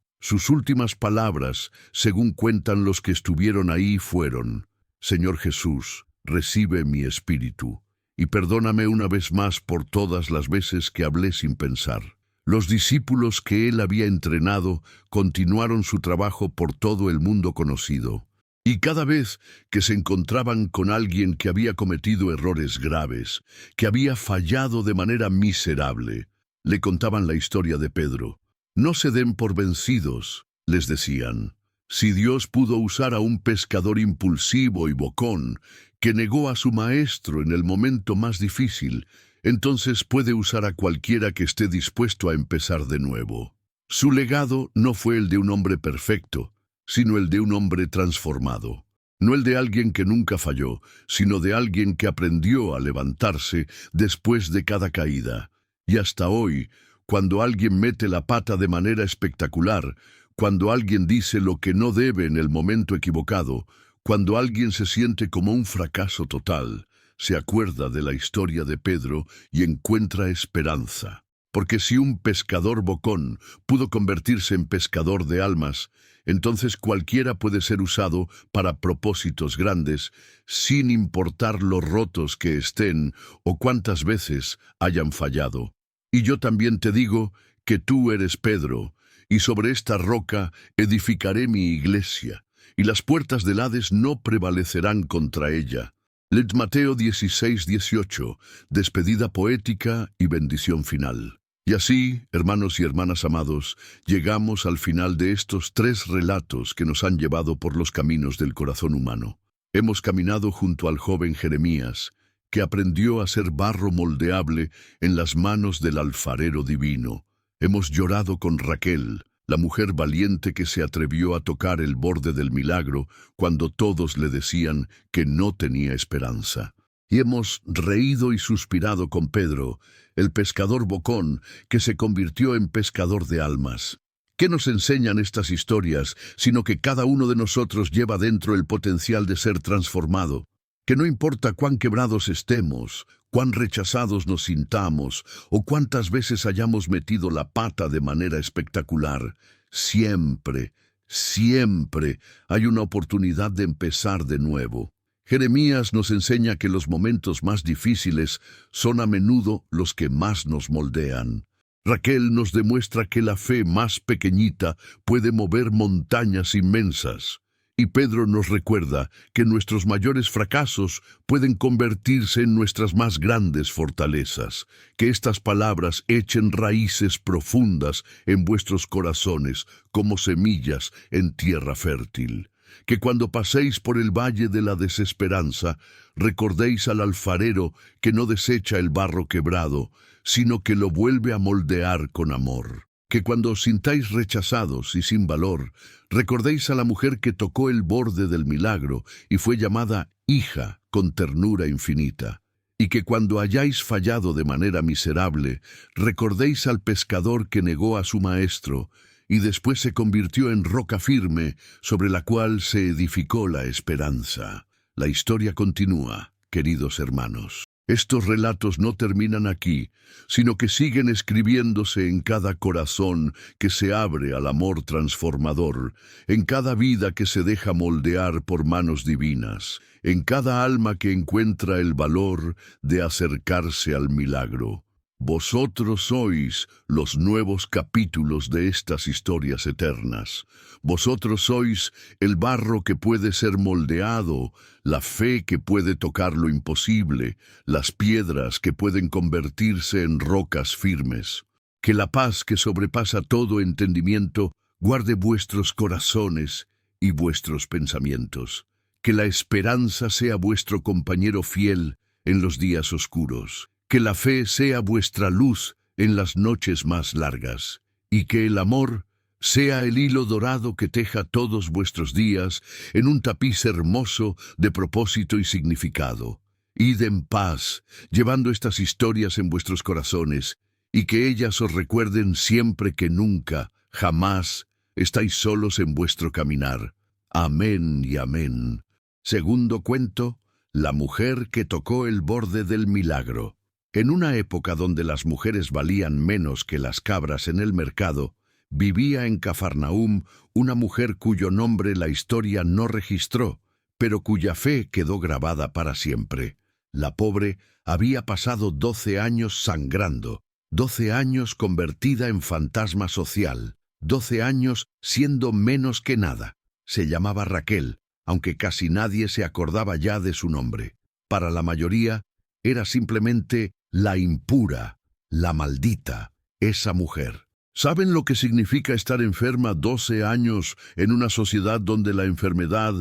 Sus últimas palabras, según cuentan los que estuvieron ahí, fueron: Señor Jesús, recibe mi espíritu, y perdóname una vez más por todas las veces que hablé sin pensar. Los discípulos que él había entrenado continuaron su trabajo por todo el mundo conocido. Y cada vez que se encontraban con alguien que había cometido errores graves, que había fallado de manera miserable, le contaban la historia de Pedro. No se den por vencidos, les decían. Si Dios pudo usar a un pescador impulsivo y bocón, que negó a su maestro en el momento más difícil, entonces puede usar a cualquiera que esté dispuesto a empezar de nuevo. Su legado no fue el de un hombre perfecto, sino el de un hombre transformado. No el de alguien que nunca falló, sino de alguien que aprendió a levantarse después de cada caída. Y hasta hoy, cuando alguien mete la pata de manera espectacular, cuando alguien dice lo que no debe en el momento equivocado, cuando alguien se siente como un fracaso total, se acuerda de la historia de Pedro y encuentra esperanza. Porque si un pescador bocón pudo convertirse en pescador de almas, entonces cualquiera puede ser usado para propósitos grandes, sin importar lo rotos que estén o cuántas veces hayan fallado. Y yo también te digo que tú eres Pedro, y sobre esta roca edificaré mi iglesia, y las puertas del Hades no prevalecerán contra ella. Let Mateo 16:18, despedida poética y bendición final. Y así, hermanos y hermanas amados, llegamos al final de estos 3 relatos que nos han llevado por los caminos del corazón humano. Hemos caminado junto al joven Jeremías, que aprendió a ser barro moldeable en las manos del alfarero divino. Hemos llorado con Raquel, la mujer valiente que se atrevió a tocar el borde del milagro cuando todos le decían que no tenía esperanza. Y hemos reído y suspirado con Pedro, el pescador bocón que se convirtió en pescador de almas. ¿Qué nos enseñan estas historias, sino que cada uno de nosotros lleva dentro el potencial de ser transformado? Que no importa cuán quebrados estemos, cuán rechazados nos sintamos o cuántas veces hayamos metido la pata de manera espectacular, siempre, siempre hay una oportunidad de empezar de nuevo. Jeremías nos enseña que los momentos más difíciles son a menudo los que más nos moldean. Raquel nos demuestra que la fe más pequeñita puede mover montañas inmensas. Y Pedro nos recuerda que nuestros mayores fracasos pueden convertirse en nuestras más grandes fortalezas. Que estas palabras echen raíces profundas en vuestros corazones como semillas en tierra fértil. Que cuando paséis por el valle de la desesperanza, recordéis al alfarero que no desecha el barro quebrado, sino que lo vuelve a moldear con amor. Que cuando os sintáis rechazados y sin valor, recordéis a la mujer que tocó el borde del milagro y fue llamada hija con ternura infinita. Y que cuando hayáis fallado de manera miserable, recordéis al pescador que negó a su maestro y después se convirtió en roca firme sobre la cual se edificó la esperanza. La historia continúa, queridos hermanos. Estos relatos no terminan aquí, sino que siguen escribiéndose en cada corazón que se abre al amor transformador, en cada vida que se deja moldear por manos divinas, en cada alma que encuentra el valor de acercarse al milagro. Vosotros sois los nuevos capítulos de estas historias eternas. Vosotros sois el barro que puede ser moldeado, la fe que puede tocar lo imposible, las piedras que pueden convertirse en rocas firmes. Que la paz que sobrepasa todo entendimiento guarde vuestros corazones y vuestros pensamientos. Que la esperanza sea vuestro compañero fiel en los días oscuros. Que la fe sea vuestra luz en las noches más largas, y que el amor sea el hilo dorado que teja todos vuestros días en un tapiz hermoso de propósito y significado. Id en paz, llevando estas historias en vuestros corazones, y que ellas os recuerden siempre que nunca, jamás, estáis solos en vuestro caminar. Amén y amén. Segundo cuento, la mujer que tocó el borde del milagro. En una época donde las mujeres valían menos que las cabras en el mercado, vivía en Cafarnaúm una mujer cuyo nombre la historia no registró, pero cuya fe quedó grabada para siempre. La pobre había pasado 12 años sangrando, 12 años convertida en fantasma social, 12 años siendo menos que nada. Se llamaba Raquel, aunque casi nadie se acordaba ya de su nombre. Para la mayoría, era simplemente la impura, la maldita, esa mujer. ¿Saben lo que significa estar enferma 12 años en una sociedad donde la enfermedad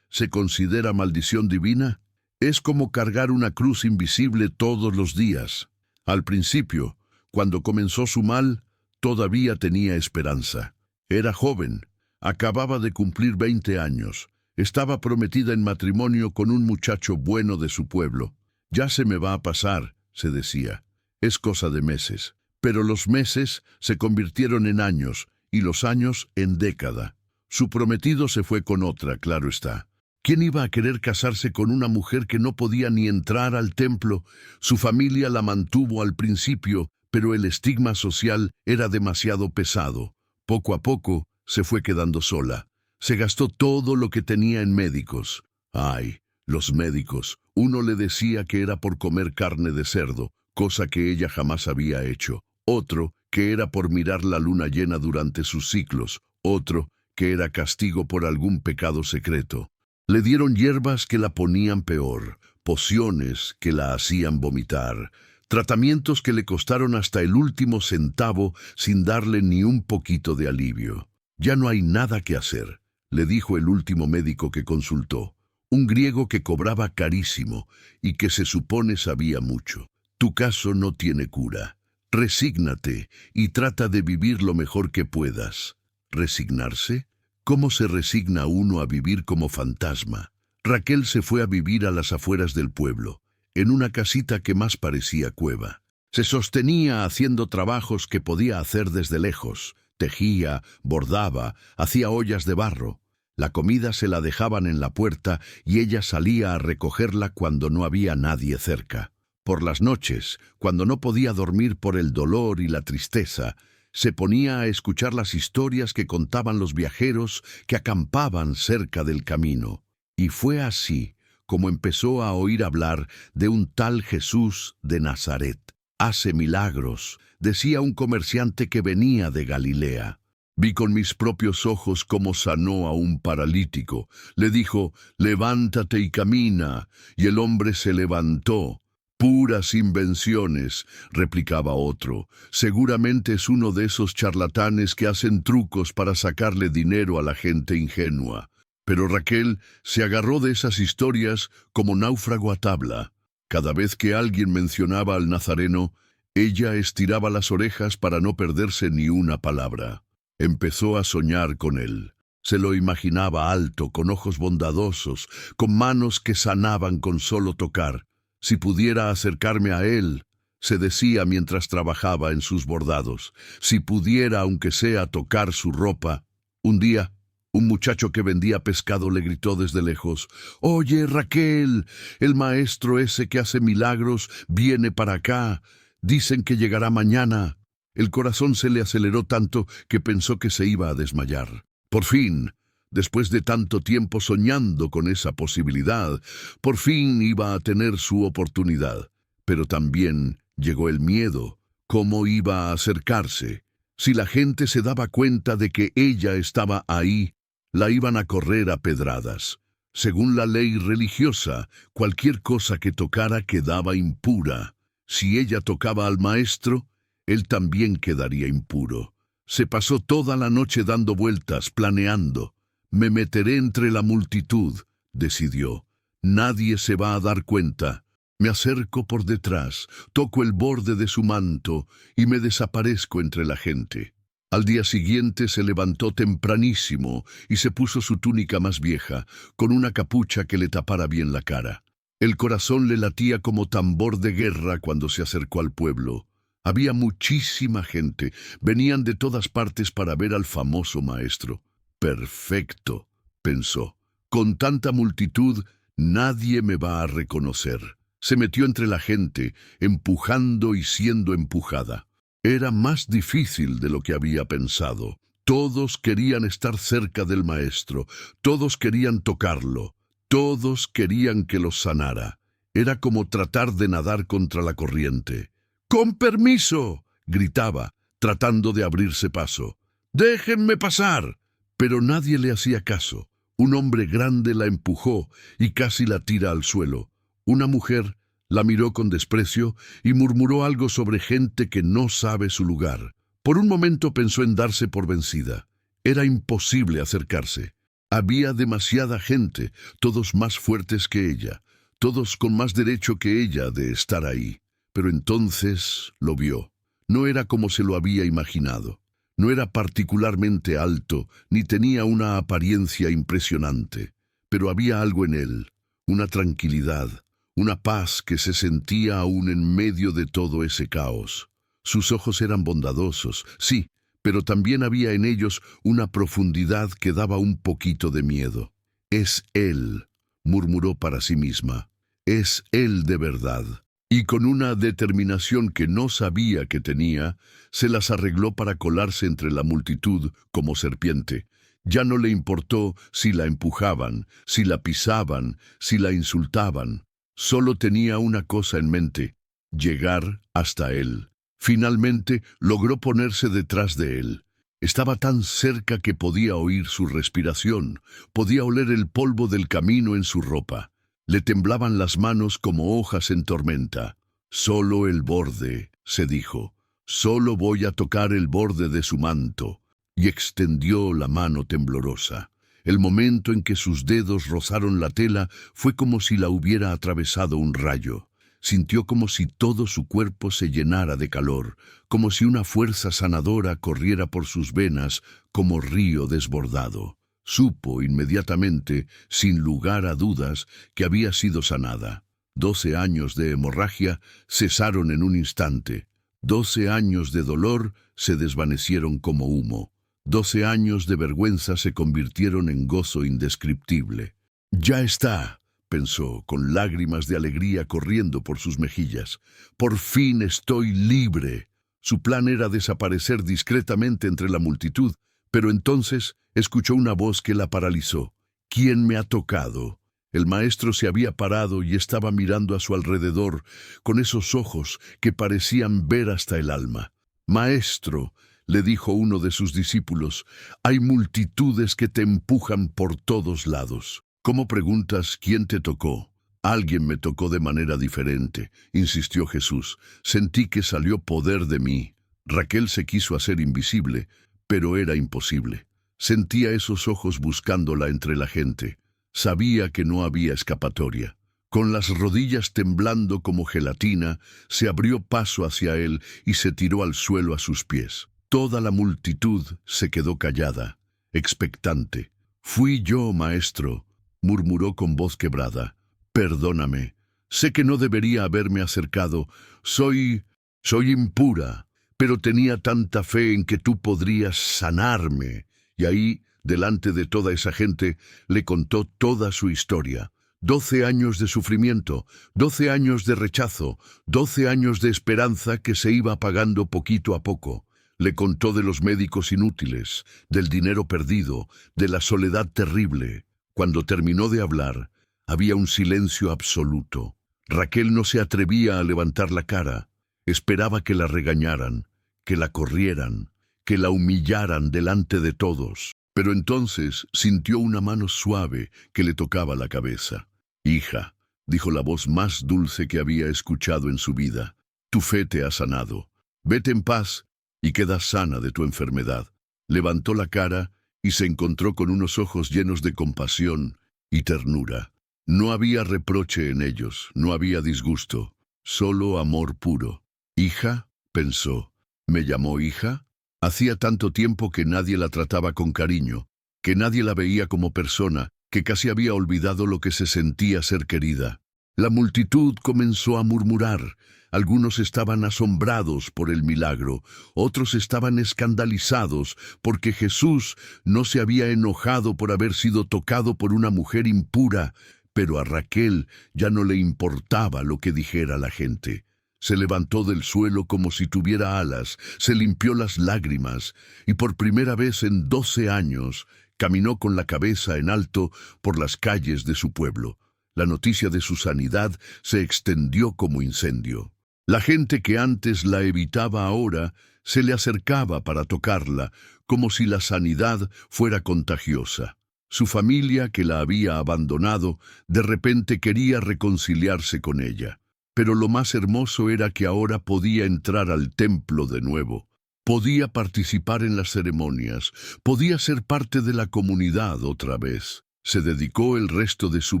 se considera maldición divina? Es como cargar una cruz invisible todos los días. Al principio, cuando comenzó su mal, todavía tenía esperanza. Era joven, acababa de cumplir 20 años, estaba prometida en matrimonio con un muchacho bueno de su pueblo. Ya se me va a pasar, se decía. Es cosa de meses. Pero los meses se convirtieron en años y los años en década. Su prometido se fue con otra, claro está. ¿Quién iba a querer casarse con una mujer que no podía ni entrar al templo? Su familia la mantuvo al principio, pero el estigma social era demasiado pesado. Poco a poco se fue quedando sola. Se gastó todo lo que tenía en médicos. Ay, los médicos. Uno le decía que era por comer carne de cerdo, cosa que ella jamás había hecho. Otro, que era por mirar la luna llena durante sus ciclos. Otro, que era castigo por algún pecado secreto. Le dieron hierbas que la ponían peor, pociones que la hacían vomitar, tratamientos que le costaron hasta el último centavo sin darle ni un poquito de alivio. Ya no hay nada que hacer, le dijo el último médico que consultó. Un griego que cobraba carísimo y que se supone sabía mucho. Tu caso no tiene cura. Resígnate y trata de vivir lo mejor que puedas. ¿Resignarse? ¿Cómo se resigna uno a vivir como fantasma? Raquel se fue a vivir a las afueras del pueblo, en una casita que más parecía cueva. Se sostenía haciendo trabajos que podía hacer desde lejos. Tejía, bordaba, hacía ollas de barro. La comida se la dejaban en la puerta y ella salía a recogerla cuando no había nadie cerca. Por las noches, cuando no podía dormir por el dolor y la tristeza, se ponía a escuchar las historias que contaban los viajeros que acampaban cerca del camino. Y fue así como empezó a oír hablar de un tal Jesús de Nazaret. Hace milagros, decía un comerciante que venía de Galilea. Vi con mis propios ojos cómo sanó a un paralítico. Le dijo, levántate y camina, y el hombre se levantó. Puras invenciones, replicaba otro. Seguramente es uno de esos charlatanes que hacen trucos para sacarle dinero a la gente ingenua. Pero Raquel se agarró de esas historias como náufrago a tabla. Cada vez que alguien mencionaba al Nazareno, ella estiraba las orejas para no perderse ni una palabra. Empezó a soñar con él. Se lo imaginaba alto, con ojos bondadosos, con manos que sanaban con solo tocar. Si pudiera acercarme a él, se decía mientras trabajaba en sus bordados. Si pudiera, aunque sea, tocar su ropa. Un día, un muchacho que vendía pescado le gritó desde lejos, «Oye, Raquel, el maestro ese que hace milagros viene para acá. Dicen que llegará mañana». El corazón se le aceleró tanto que pensó que se iba a desmayar. Por fin, después de tanto tiempo soñando con esa posibilidad, por fin iba a tener su oportunidad. Pero también llegó el miedo, ¿Cómo iba a acercarse? Si la gente se daba cuenta de que ella estaba ahí, la iban a correr a pedradas. Según la ley religiosa, cualquier cosa que tocara quedaba impura. Si ella tocaba al maestro, él también quedaría impuro. Se pasó toda la noche dando vueltas, planeando. Me meteré entre la multitud, decidió. Nadie se va a dar cuenta. Me acerco por detrás, toco el borde de su manto y me desaparezco entre la gente. Al día siguiente se levantó tempranísimo y se puso su túnica más vieja, con una capucha que le tapara bien la cara. El corazón le latía como tambor de guerra cuando se acercó al pueblo. Había muchísima gente, venían de todas partes para ver al famoso maestro. Perfecto, pensó. Con tanta multitud, nadie me va a reconocer. Se metió entre la gente, empujando y siendo empujada. Era más difícil de lo que había pensado. Todos querían estar cerca del maestro, todos querían tocarlo, todos querían que los sanara. Era como tratar de nadar contra la corriente. ¡Con permiso!, gritaba, tratando de abrirse paso. ¡Déjenme pasar! Pero nadie le hacía caso. Un hombre grande la empujó y casi la tira al suelo. Una mujer la miró con desprecio y murmuró algo sobre gente que no sabe su lugar. Por un momento pensó en darse por vencida. Era imposible acercarse. Había demasiada gente, todos más fuertes que ella, todos con más derecho que ella de estar ahí. Pero entonces lo vio. No era como se lo había imaginado. No era particularmente alto, ni tenía una apariencia impresionante. Pero había algo en él, una tranquilidad, una paz que se sentía aún en medio de todo ese caos. Sus ojos eran bondadosos, sí, pero también había en ellos una profundidad que daba un poquito de miedo. «Es él», murmuró para sí misma. «Es él de verdad». Y con una determinación que no sabía que tenía, se las arregló para colarse entre la multitud como serpiente. Ya no le importó si la empujaban, si la pisaban, si la insultaban. Solo tenía una cosa en mente: llegar hasta él. Finalmente logró ponerse detrás de él. Estaba tan cerca que podía oír su respiración, podía oler el polvo del camino en su ropa. Le temblaban las manos como hojas en tormenta. «Solo el borde», se dijo. «Solo voy a tocar el borde de su manto». Y extendió la mano temblorosa. El momento en que sus dedos rozaron la tela fue como si la hubiera atravesado un rayo. Sintió como si todo su cuerpo se llenara de calor, como si una fuerza sanadora corriera por sus venas como río desbordado. Supo inmediatamente, sin lugar a dudas, que había sido sanada. 12 años de hemorragia cesaron en un instante. 12 años de dolor se desvanecieron como humo. 12 años de vergüenza se convirtieron en gozo indescriptible. «Ya está», pensó, con lágrimas de alegría corriendo por sus mejillas. «Por fin estoy libre». Su plan era desaparecer discretamente entre la multitud, pero entonces escuchó una voz que la paralizó. «¿Quién me ha tocado?». El maestro se había parado y estaba mirando a su alrededor con esos ojos que parecían ver hasta el alma. «Maestro», le dijo uno de sus discípulos, «hay multitudes que te empujan por todos lados». «¿Cómo preguntas quién te tocó?». «Alguien me tocó de manera diferente», insistió Jesús. «Sentí que salió poder de mí». Raquel se quiso hacer invisible, pero era imposible. Sentía esos ojos buscándola entre la gente. Sabía que no había escapatoria. Con las rodillas temblando como gelatina, se abrió paso hacia él y se tiró al suelo a sus pies. Toda la multitud se quedó callada, expectante. «Fui yo, maestro», murmuró con voz quebrada. «Perdóname. Sé que no debería haberme acercado. Soy impura, pero tenía tanta fe en que tú podrías sanarme». Y ahí, delante de toda esa gente, le contó toda su historia. 12 años de sufrimiento, 12 años de rechazo, 12 años de esperanza que se iba apagando poquito a poco. Le contó de los médicos inútiles, del dinero perdido, de la soledad terrible. Cuando terminó de hablar, había un silencio absoluto. Raquel no se atrevía a levantar la cara. Esperaba que la regañaran, que la corrieran, que la humillaran delante de todos. Pero entonces sintió una mano suave que le tocaba la cabeza. «Hija», dijo la voz más dulce que había escuchado en su vida, «tu fe te ha sanado. Vete en paz y queda sana de tu enfermedad». Levantó la cara y se encontró con unos ojos llenos de compasión y ternura. No había reproche en ellos, no había disgusto, solo amor puro. «Hija», pensó, «¿me llamó hija?». Hacía tanto tiempo que nadie la trataba con cariño, que nadie la veía como persona, que casi había olvidado lo que se sentía ser querida. La multitud comenzó a murmurar. Algunos estaban asombrados por el milagro, otros estaban escandalizados porque Jesús no se había enojado por haber sido tocado por una mujer impura, pero a Raquel ya no le importaba lo que dijera la gente. Se levantó del suelo como si tuviera alas, se limpió las lágrimas y por primera vez en 12 años caminó con la cabeza en alto por las calles de su pueblo. La noticia de su sanidad se extendió como incendio. La gente que antes la evitaba ahora se le acercaba para tocarla, como si la sanidad fuera contagiosa. Su familia, que la había abandonado, de repente quería reconciliarse con ella. Pero lo más hermoso era que ahora podía entrar al templo de nuevo. Podía participar en las ceremonias, podía ser parte de la comunidad otra vez. Se dedicó el resto de su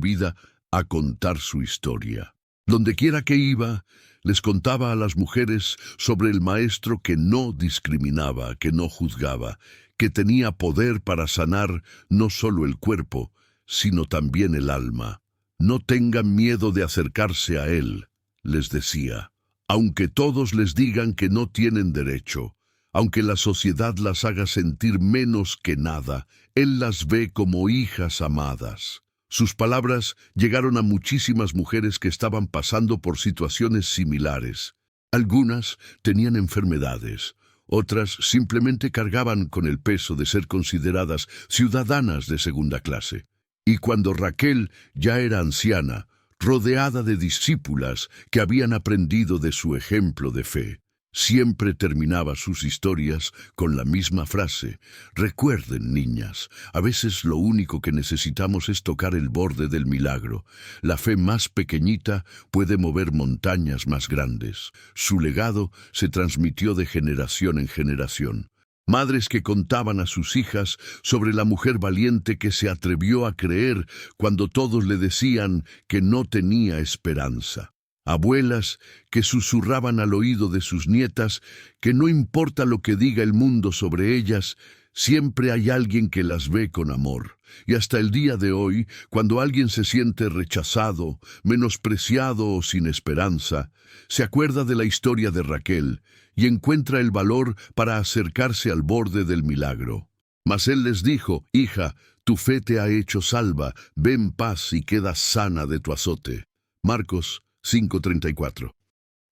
vida a contar su historia. Dondequiera que iba, les contaba a las mujeres sobre el maestro que no discriminaba, que no juzgaba, que tenía poder para sanar no solo el cuerpo, sino también el alma. No tengan miedo de acercarse a él, les decía, aunque todos les digan que no tienen derecho, aunque la sociedad las haga sentir menos que nada, él las ve como hijas amadas. Sus palabras llegaron a muchísimas mujeres que estaban pasando por situaciones similares. Algunas tenían enfermedades, otras simplemente cargaban con el peso de ser consideradas ciudadanas de segunda clase. Y cuando Raquel ya era anciana, rodeada de discípulas que habían aprendido de su ejemplo de fe, siempre terminaba sus historias con la misma frase: «Recuerden, niñas, a veces lo único que necesitamos es tocar el borde del milagro. La fe más pequeñita puede mover montañas más grandes». Su legado se transmitió de generación en generación. Madres que contaban a sus hijas sobre la mujer valiente que se atrevió a creer cuando todos le decían que no tenía esperanza. Abuelas que susurraban al oído de sus nietas que no importa lo que diga el mundo sobre ellas, siempre hay alguien que las ve con amor. Y hasta el día de hoy, cuando alguien se siente rechazado, menospreciado o sin esperanza, se acuerda de la historia de Raquel y encuentra el valor para acercarse al borde del milagro. Mas él les dijo: «Hija, tu fe te ha hecho salva, ve en paz y queda sana de tu azote». Marcos 5:34.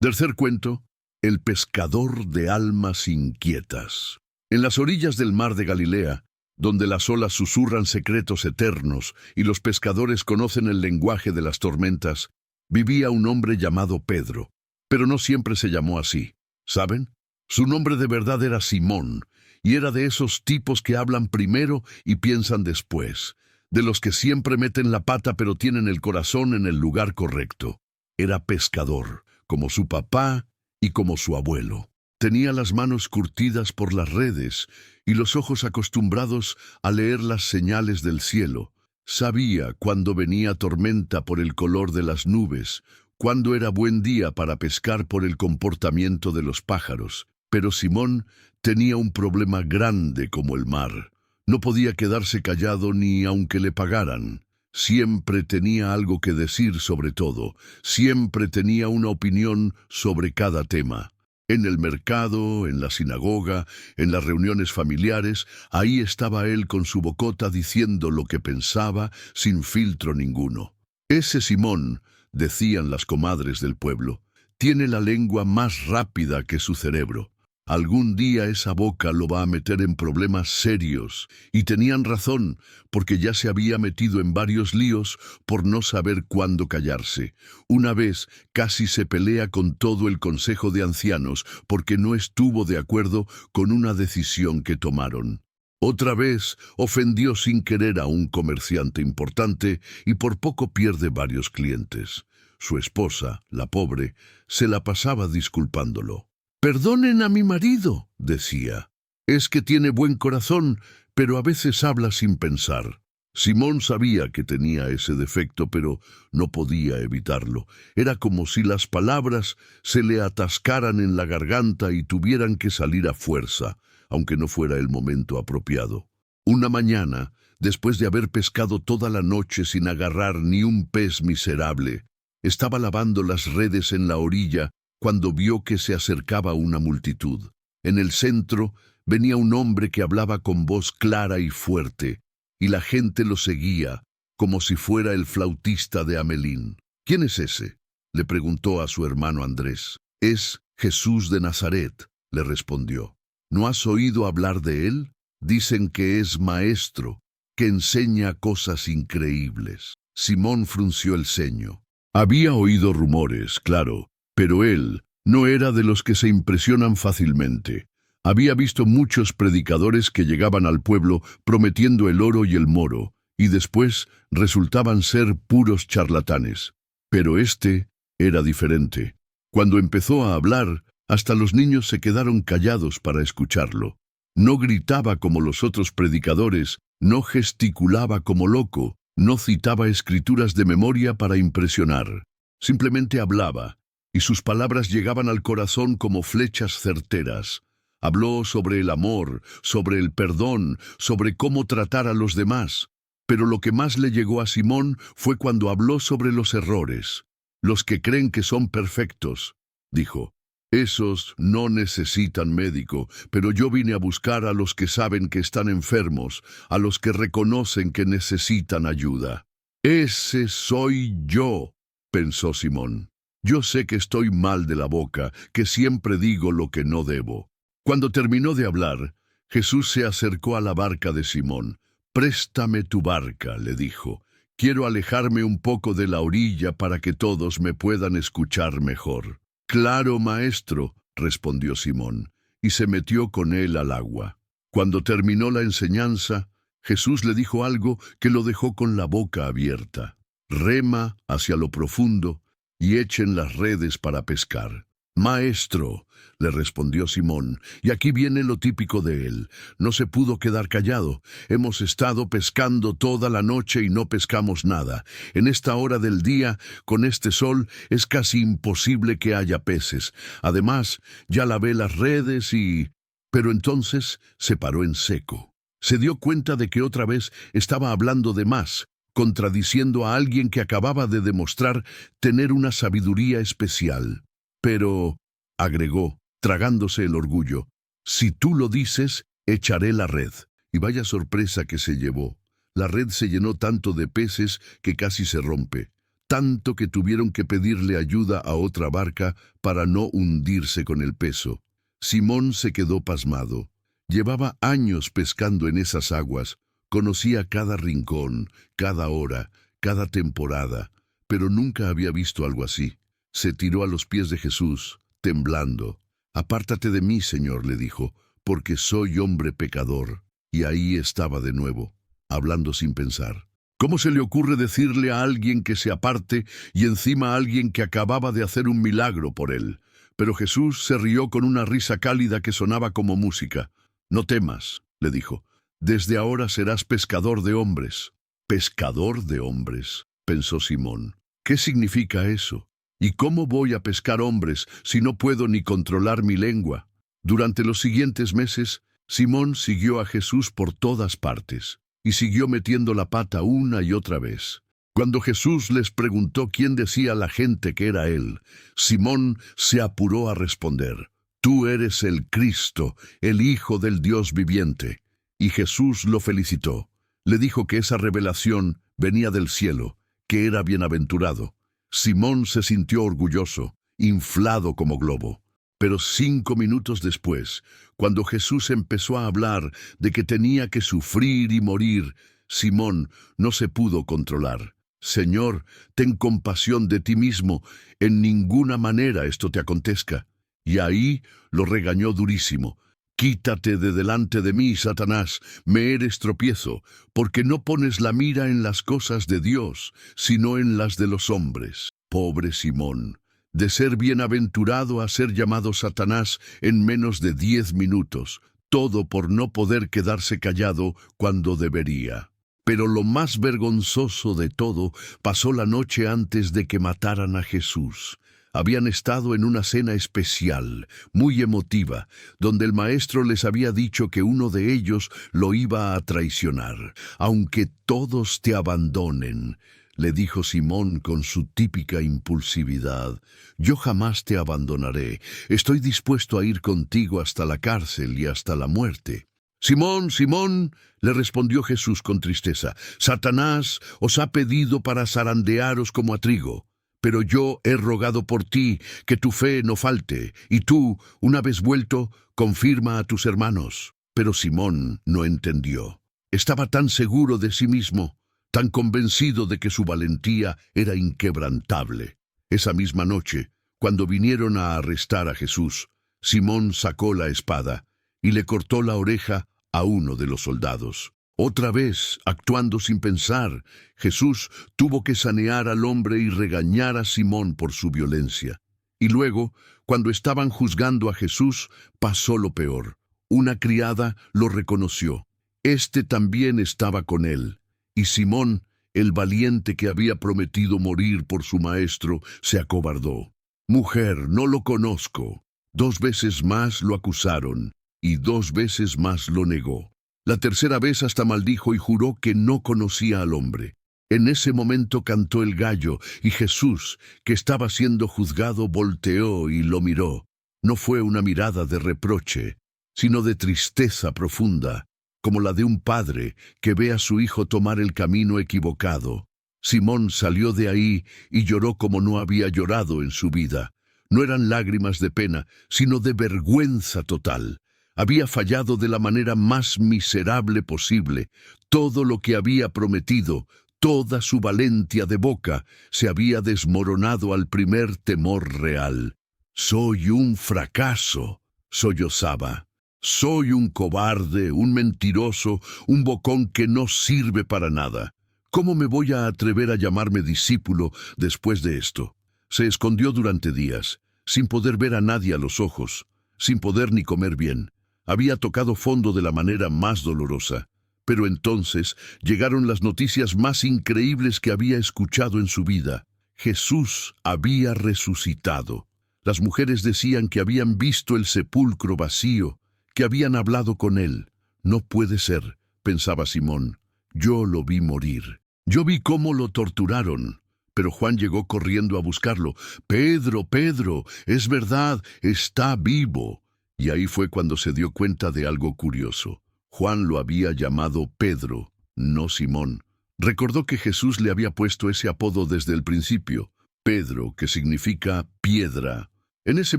Tercer cuento: el pescador de almas inquietas. En las orillas del mar de Galilea, donde las olas susurran secretos eternos y los pescadores conocen el lenguaje de las tormentas, vivía un hombre llamado Pedro. Pero no siempre se llamó así, ¿saben? Su nombre de verdad era Simón, y era de esos tipos que hablan primero y piensan después, de los que siempre meten la pata pero tienen el corazón en el lugar correcto. Era pescador, como su papá y como su abuelo. Tenía las manos curtidas por las redes y los ojos acostumbrados a leer las señales del cielo. Sabía cuándo venía tormenta por el color de las nubes, cuándo era buen día para pescar por el comportamiento de los pájaros. Pero Simón tenía un problema grande como el mar. No podía quedarse callado ni aunque le pagaran. Siempre tenía algo que decir sobre todo, siempre tenía una opinión sobre cada tema. En el mercado, en la sinagoga, en las reuniones familiares, ahí estaba él con su bocota diciendo lo que pensaba sin filtro ninguno. «Ese Simón», decían las comadres del pueblo, «tiene la lengua más rápida que su cerebro». Algún día esa boca lo va a meter en problemas serios. Y tenían razón, porque ya se había metido en varios líos por no saber cuándo callarse. Una vez casi se pelea con todo el Consejo de Ancianos porque no estuvo de acuerdo con una decisión que tomaron. Otra vez ofendió sin querer a un comerciante importante y por poco pierde varios clientes. Su esposa, la pobre, se la pasaba disculpándolo. «Perdonen a mi marido», decía. «Es que tiene buen corazón, pero a veces habla sin pensar». Simón sabía que tenía ese defecto, pero no podía evitarlo. Era como si las palabras se le atascaran en la garganta y tuvieran que salir a fuerza, aunque no fuera el momento apropiado. Una mañana, después de haber pescado toda la noche sin agarrar ni un pez miserable, estaba lavando las redes en la orilla cuando vio que se acercaba una multitud. En el centro venía un hombre que hablaba con voz clara y fuerte, y la gente lo seguía como si fuera el flautista de Hamelín. «¿Quién es ese?», le preguntó a su hermano Andrés. «Es Jesús de Nazaret», le respondió. «¿No has oído hablar de él? Dicen que es maestro, que enseña cosas increíbles». Simón frunció el ceño. Había oído rumores, claro, pero él no era de los que se impresionan fácilmente. Había visto muchos predicadores que llegaban al pueblo prometiendo el oro y el moro, y después resultaban ser puros charlatanes. Pero este era diferente. Cuando empezó a hablar, hasta los niños se quedaron callados para escucharlo. No gritaba como los otros predicadores, no gesticulaba como loco, no citaba escrituras de memoria para impresionar. Simplemente hablaba, y sus palabras llegaban al corazón como flechas certeras. Habló sobre el amor, sobre el perdón, sobre cómo tratar a los demás. Pero lo que más le llegó a Simón fue cuando habló sobre los errores. «Los que creen que son perfectos», dijo, «esos no necesitan médico, pero yo vine a buscar a los que saben que están enfermos, a los que reconocen que necesitan ayuda». «Ese soy yo», pensó Simón. «Yo sé que estoy mal de la boca, que siempre digo lo que no debo». Cuando terminó de hablar, Jesús se acercó a la barca de Simón. «Préstame tu barca», le dijo. «Quiero alejarme un poco de la orilla para que todos me puedan escuchar mejor». «Claro, maestro», respondió Simón, y se metió con él al agua. Cuando terminó la enseñanza, Jesús le dijo algo que lo dejó con la boca abierta. «Rema hacia lo profundo y echen las redes para pescar». «Maestro», le respondió Simón, y aquí viene lo típico de él. No se pudo quedar callado. «Hemos estado pescando toda la noche y no pescamos nada. En esta hora del día, con este sol, es casi imposible que haya peces. Además, ya lavé las redes y...». Pero entonces se paró en seco. Se dio cuenta de que otra vez estaba hablando de más, contradiciendo a alguien que acababa de demostrar tener una sabiduría especial. «Pero», agregó, tragándose el orgullo, «si tú lo dices, echaré la red». Y vaya sorpresa que se llevó. La red se llenó tanto de peces que casi se rompe, tanto que tuvieron que pedirle ayuda a otra barca para no hundirse con el peso. Simón se quedó pasmado. Llevaba años pescando en esas aguas, conocía cada rincón, cada hora, cada temporada, pero nunca había visto algo así. Se tiró a los pies de Jesús, temblando. «Apártate de mí, Señor», le dijo, «porque soy hombre pecador». Y ahí estaba de nuevo, hablando sin pensar. ¿Cómo se le ocurre decirle a alguien que se aparte y encima a alguien que acababa de hacer un milagro por él? Pero Jesús se rió con una risa cálida que sonaba como música. «No temas», le dijo, «desde ahora serás pescador de hombres». «¿Pescador de hombres?», pensó Simón. «¿Qué significa eso? ¿Y cómo voy a pescar hombres si no puedo ni controlar mi lengua?». Durante los siguientes meses, Simón siguió a Jesús por todas partes, y siguió metiendo la pata una y otra vez. Cuando Jesús les preguntó quién decía a la gente que era él, Simón se apuró a responder: «Tú eres el Cristo, el Hijo del Dios viviente». Y Jesús lo felicitó. Le dijo que esa revelación venía del cielo, que era bienaventurado. Simón se sintió orgulloso, inflado como globo. Pero 5 minutos después, cuando Jesús empezó a hablar de que tenía que sufrir y morir, Simón no se pudo controlar. Señor, ten compasión de ti mismo, en ninguna manera esto te acontezca. Y ahí lo regañó durísimo. Quítate de delante de mí, Satanás, me eres tropiezo, porque no pones la mira en las cosas de Dios, sino en las de los hombres. Pobre Simón, de ser bienaventurado a ser llamado Satanás en menos de 10 minutos, todo por no poder quedarse callado cuando debería. Pero lo más vergonzoso de todo pasó la noche antes de que mataran a Jesús. Habían estado en una cena especial, muy emotiva, donde el maestro les había dicho que uno de ellos lo iba a traicionar. Aunque todos te abandonen, le dijo Simón con su típica impulsividad, yo jamás te abandonaré. Estoy dispuesto a ir contigo hasta la cárcel y hasta la muerte. Simón, Simón, le respondió Jesús con tristeza, Satanás os ha pedido para zarandearos como a trigo. Pero yo he rogado por ti, que tu fe no falte, y tú, una vez vuelto, confirma a tus hermanos. Pero Simón no entendió. Estaba tan seguro de sí mismo, tan convencido de que su valentía era inquebrantable. Esa misma noche, cuando vinieron a arrestar a Jesús, Simón sacó la espada y le cortó la oreja a uno de los soldados. Otra vez, actuando sin pensar, Jesús tuvo que sanear al hombre y regañar a Simón por su violencia. Y luego, cuando estaban juzgando a Jesús, pasó lo peor. Una criada lo reconoció. Este también estaba con él. Y Simón, el valiente que había prometido morir por su maestro, se acobardó. Mujer, no lo conozco. 2 veces más lo acusaron, y 2 veces más lo negó. La tercera vez hasta maldijo y juró que no conocía al hombre. En ese momento cantó el gallo, y Jesús, que estaba siendo juzgado, volteó y lo miró. No fue una mirada de reproche, sino de tristeza profunda, como la de un padre que ve a su hijo tomar el camino equivocado. Simón salió de ahí y lloró como no había llorado en su vida. No eran lágrimas de pena, sino de vergüenza total. Había fallado de la manera más miserable posible. Todo lo que había prometido, toda su valentía de boca, se había desmoronado al primer temor real. Soy un fracaso, sollozaba. Soy un cobarde, un mentiroso, un bocón que no sirve para nada. ¿Cómo me voy a atrever a llamarme discípulo después de esto? Se escondió durante días, sin poder ver a nadie a los ojos, sin poder ni comer bien. Había tocado fondo de la manera más dolorosa, pero entonces llegaron las noticias más increíbles que había escuchado en su vida. Jesús había resucitado. Las mujeres decían que habían visto el sepulcro vacío, que habían hablado con él. No puede ser, pensaba Simón. Yo lo vi morir. Yo vi cómo lo torturaron. Pero Juan llegó corriendo a buscarlo. Pedro, Pedro, es verdad, está vivo. Y ahí fue cuando se dio cuenta de algo curioso. Juan lo había llamado Pedro, no Simón. Recordó que Jesús le había puesto ese apodo desde el principio, Pedro, que significa piedra. En ese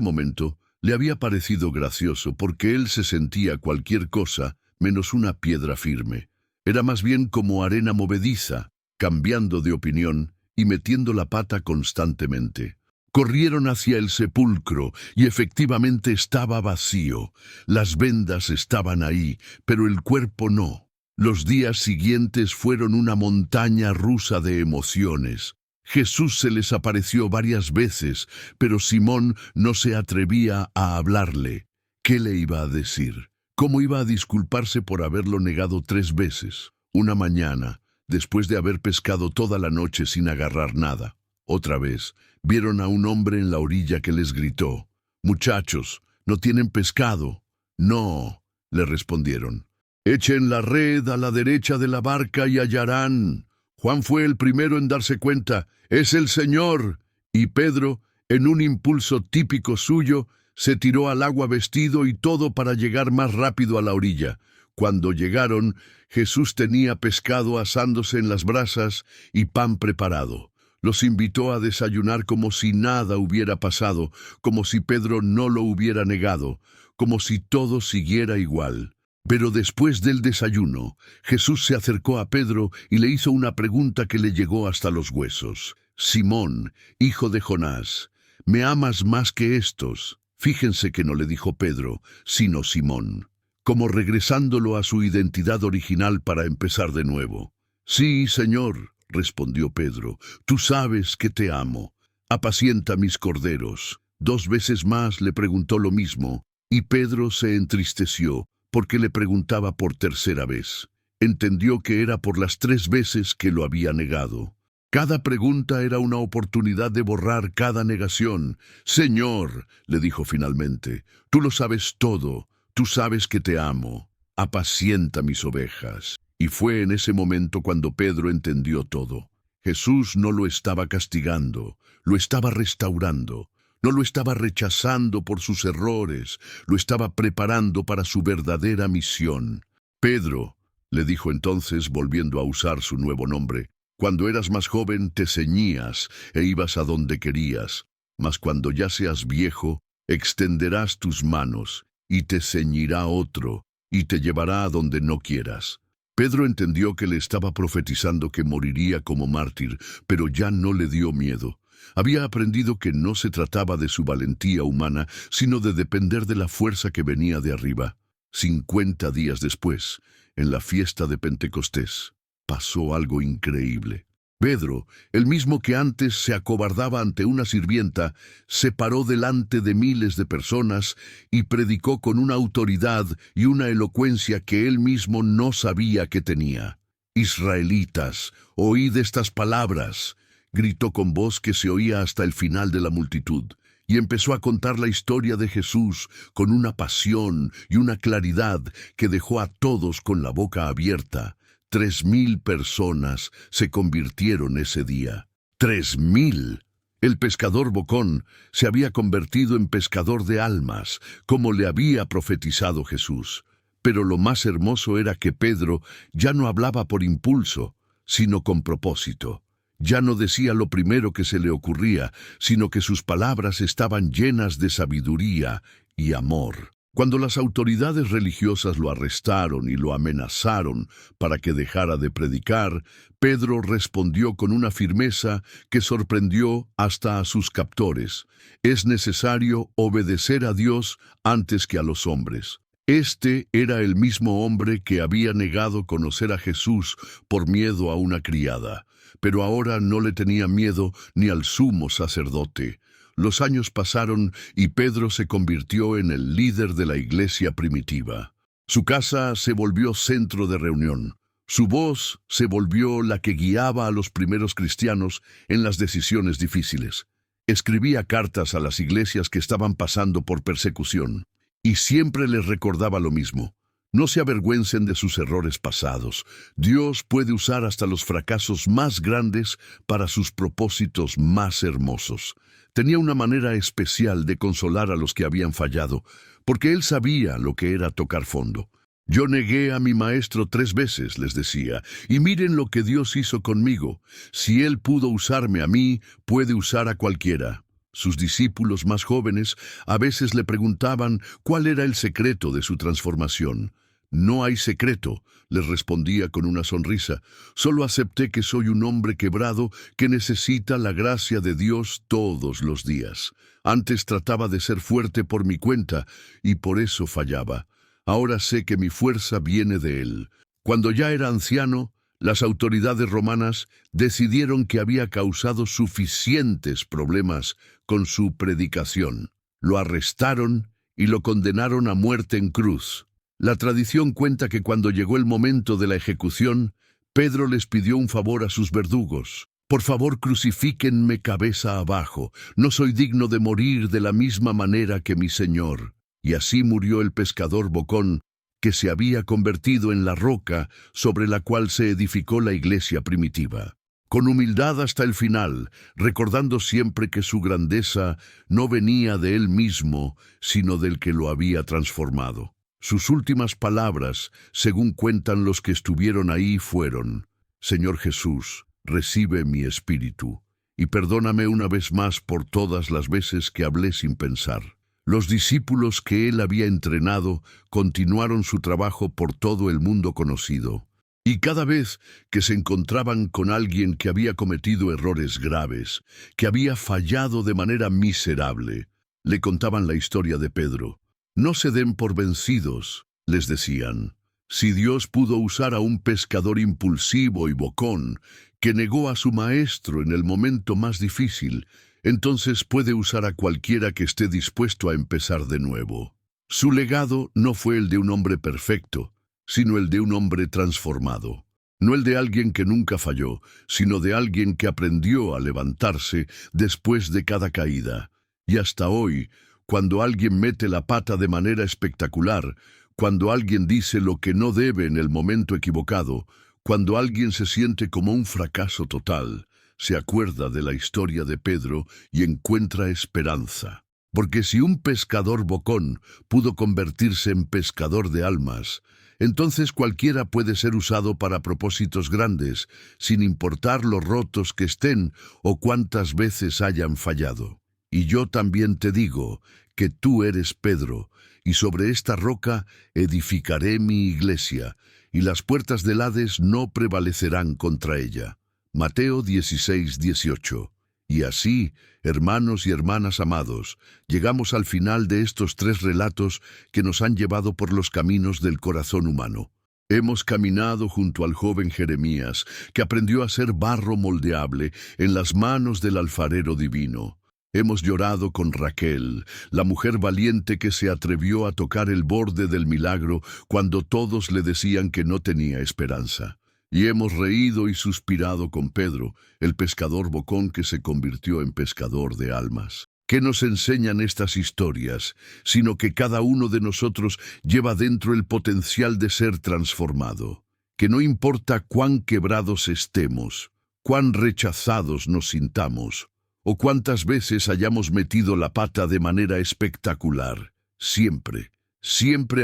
momento le había parecido gracioso porque él se sentía cualquier cosa menos una piedra firme. Era más bien como arena movediza, cambiando de opinión y metiendo la pata constantemente. Corrieron hacia el sepulcro y efectivamente estaba vacío. Las vendas estaban ahí, pero el cuerpo no. Los días siguientes fueron una montaña rusa de emociones. Jesús se les apareció varias veces, pero Simón no se atrevía a hablarle. ¿Qué le iba a decir? ¿Cómo iba a disculparse por haberlo negado 3 veces? Una mañana, después de haber pescado toda la noche sin agarrar nada. Otra vez, vieron a un hombre en la orilla que les gritó, «Muchachos, ¿no tienen pescado?» «No», le respondieron. «Echen la red a la derecha de la barca y hallarán». Juan fue el primero en darse cuenta, «¡Es el Señor!» Y Pedro, en un impulso típico suyo, se tiró al agua vestido y todo para llegar más rápido a la orilla. Cuando llegaron, Jesús tenía pescado asándose en las brasas y pan preparado. Los invitó a desayunar como si nada hubiera pasado, como si Pedro no lo hubiera negado, como si todo siguiera igual. Pero después del desayuno, Jesús se acercó a Pedro y le hizo una pregunta que le llegó hasta los huesos. Simón, hijo de Jonás, ¿me amas más que estos? Fíjense que no le dijo Pedro, sino Simón, como regresándolo a su identidad original para empezar de nuevo. Sí, Señor, respondió Pedro, tú sabes que te amo. Apacienta mis corderos. 2 veces más le preguntó lo mismo, y Pedro se entristeció, porque le preguntaba por tercera vez. Entendió que era por las 3 veces que lo había negado. Cada pregunta era una oportunidad de borrar cada negación. Señor, le dijo finalmente, tú lo sabes todo, tú sabes que te amo. Apacienta mis ovejas. Y fue en ese momento cuando Pedro entendió todo. Jesús no lo estaba castigando, lo estaba restaurando. No lo estaba rechazando por sus errores, lo estaba preparando para su verdadera misión. Pedro, le dijo entonces, volviendo a usar su nuevo nombre, cuando eras más joven te ceñías e ibas a donde querías, mas cuando ya seas viejo, extenderás tus manos, y te ceñirá otro, y te llevará a donde no quieras. Pedro entendió que le estaba profetizando que moriría como mártir, pero ya no le dio miedo. Había aprendido que no se trataba de su valentía humana, sino de depender de la fuerza que venía de arriba. 50 días después, en la fiesta de Pentecostés, pasó algo increíble. Pedro, el mismo que antes se acobardaba ante una sirvienta, se paró delante de miles de personas y predicó con una autoridad y una elocuencia que él mismo no sabía que tenía. Israelitas, oíd estas palabras, gritó con voz que se oía hasta el final de la multitud, y empezó a contar la historia de Jesús con una pasión y una claridad que dejó a todos con la boca abierta. 3,000 personas se convirtieron ese día. 3,000. El pescador bocón se había convertido en pescador de almas, como le había profetizado Jesús. Pero lo más hermoso era que Pedro ya no hablaba por impulso, sino con propósito. Ya no decía lo primero que se le ocurría, sino que sus palabras estaban llenas de sabiduría y amor. Cuando las autoridades religiosas lo arrestaron y lo amenazaron para que dejara de predicar, Pedro respondió con una firmeza que sorprendió hasta a sus captores. Es necesario obedecer a Dios antes que a los hombres. Este era el mismo hombre que había negado conocer a Jesús por miedo a una criada, pero ahora no le tenía miedo ni al sumo sacerdote. Los años pasaron y Pedro se convirtió en el líder de la iglesia primitiva. Su casa se volvió centro de reunión. Su voz se volvió la que guiaba a los primeros cristianos en las decisiones difíciles. Escribía cartas a las iglesias que estaban pasando por persecución, y siempre les recordaba lo mismo. No se avergüencen de sus errores pasados. Dios puede usar hasta los fracasos más grandes para sus propósitos más hermosos. Tenía una manera especial de consolar a los que habían fallado, porque él sabía lo que era tocar fondo. Yo negué a mi maestro 3 veces, les decía, y miren lo que Dios hizo conmigo. Si él pudo usarme a mí, puede usar a cualquiera. Sus discípulos más jóvenes a veces le preguntaban cuál era el secreto de su transformación. No hay secreto, les respondía con una sonrisa. Solo acepté que soy un hombre quebrado que necesita la gracia de Dios todos los días. Antes trataba de ser fuerte por mi cuenta y por eso fallaba. Ahora sé que mi fuerza viene de Él. Cuando ya era anciano, las autoridades romanas decidieron que había causado suficientes problemas con su predicación. Lo arrestaron y lo condenaron a muerte en cruz. La tradición cuenta que cuando llegó el momento de la ejecución, Pedro les pidió un favor a sus verdugos. Por favor, crucifíquenme cabeza abajo. No soy digno de morir de la misma manera que mi Señor. Y así murió el pescador bocón, que se había convertido en la roca sobre la cual se edificó la iglesia primitiva. Con humildad hasta el final, recordando siempre que su grandeza no venía de él mismo, sino del que lo había transformado. Sus últimas palabras, según cuentan los que estuvieron ahí, fueron: Señor Jesús, recibe mi espíritu. y perdóname una vez más por todas las veces que hablé sin pensar. Los discípulos que él había entrenado continuaron su trabajo por todo el mundo conocido. Y cada vez que se encontraban con alguien que había cometido errores graves, que había fallado de manera miserable, le contaban la historia de Pedro. No se den por vencidos, les decían. Si Dios pudo usar a un pescador impulsivo y bocón, que negó a su maestro en el momento más difícil, entonces puede usar a cualquiera que esté dispuesto a empezar de nuevo. Su legado no fue el de un hombre perfecto, sino el de un hombre transformado. No el de alguien que nunca falló, sino de alguien que aprendió a levantarse después de cada caída. Y hasta hoy, cuando alguien mete la pata de manera espectacular, cuando alguien dice lo que no debe en el momento equivocado, cuando alguien se siente como un fracaso total, se acuerda de la historia de Pedro y encuentra esperanza. Porque si un pescador bocón pudo convertirse en pescador de almas, entonces cualquiera puede ser usado para propósitos grandes, sin importar lo rotos que estén o cuántas veces hayan fallado. Y yo también te digo que tú eres Pedro, y sobre esta roca edificaré mi iglesia, y las puertas del Hades no prevalecerán contra ella. Mateo 16:18. Y así, hermanos y hermanas amados, llegamos al final de estos 3 relatos que nos han llevado por los caminos del corazón humano. Hemos caminado junto al joven Jeremías, que aprendió a ser barro moldeable en las manos del alfarero divino. Hemos llorado con Raquel, la mujer valiente que se atrevió a tocar el borde del milagro cuando todos le decían que no tenía esperanza. Y hemos reído y suspirado con Pedro, el pescador bocón que se convirtió en pescador de almas. ¿Qué nos enseñan estas historias? Sino que cada uno de nosotros lleva dentro el potencial de ser transformado. Que no importa cuán quebrados estemos, cuán rechazados nos sintamos, o cuántas veces hayamos metido la pata de manera espectacular, siempre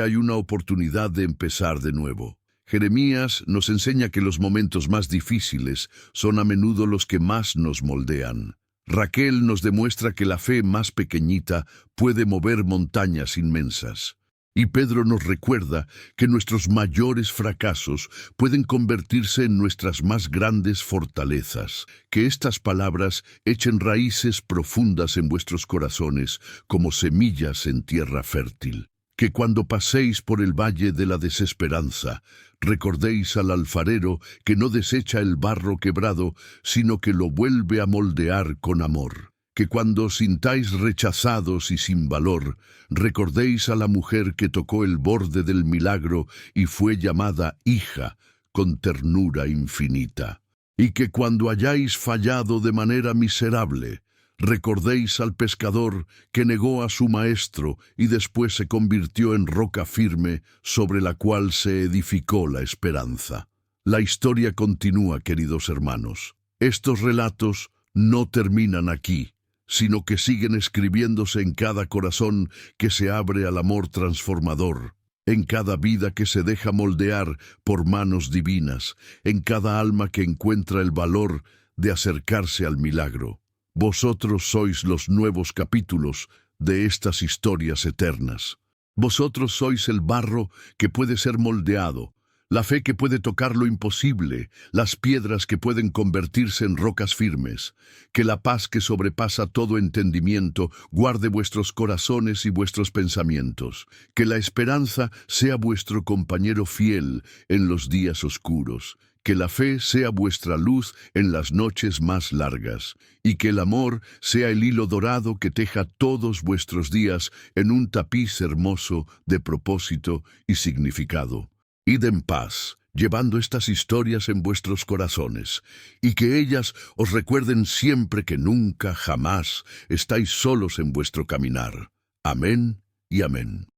hay una oportunidad de empezar de nuevo. Jeremías nos enseña que los momentos más difíciles son a menudo los que más nos moldean. Raquel nos demuestra que la fe más pequeñita puede mover montañas inmensas. Y Pedro nos recuerda que nuestros mayores fracasos pueden convertirse en nuestras más grandes fortalezas. Que estas palabras echen raíces profundas en vuestros corazones como semillas en tierra fértil. Que cuando paséis por el valle de la desesperanza, recordéis al alfarero que no desecha el barro quebrado, sino que lo vuelve a moldear con amor. Que cuando os sintáis rechazados y sin valor, recordéis a la mujer que tocó el borde del milagro y fue llamada hija con ternura infinita. Y que cuando hayáis fallado de manera miserable, recordéis al pescador que negó a su maestro y después se convirtió en roca firme sobre la cual se edificó la esperanza. La historia continúa, queridos hermanos. Estos relatos no terminan aquí, sino que siguen escribiéndose en cada corazón que se abre al amor transformador, en cada vida que se deja moldear por manos divinas, en cada alma que encuentra el valor de acercarse al milagro. Vosotros sois los nuevos capítulos de estas historias eternas. Vosotros sois el barro que puede ser moldeado, la fe que puede tocar lo imposible, las piedras que pueden convertirse en rocas firmes. Que la paz que sobrepasa todo entendimiento guarde vuestros corazones y vuestros pensamientos. Que la esperanza sea vuestro compañero fiel en los días oscuros. Que la fe sea vuestra luz en las noches más largas, y que el amor sea el hilo dorado que teja todos vuestros días en un tapiz hermoso de propósito y significado. Id en paz, llevando estas historias en vuestros corazones, y que ellas os recuerden siempre que nunca, jamás estáis solos en vuestro caminar. Amén y amén.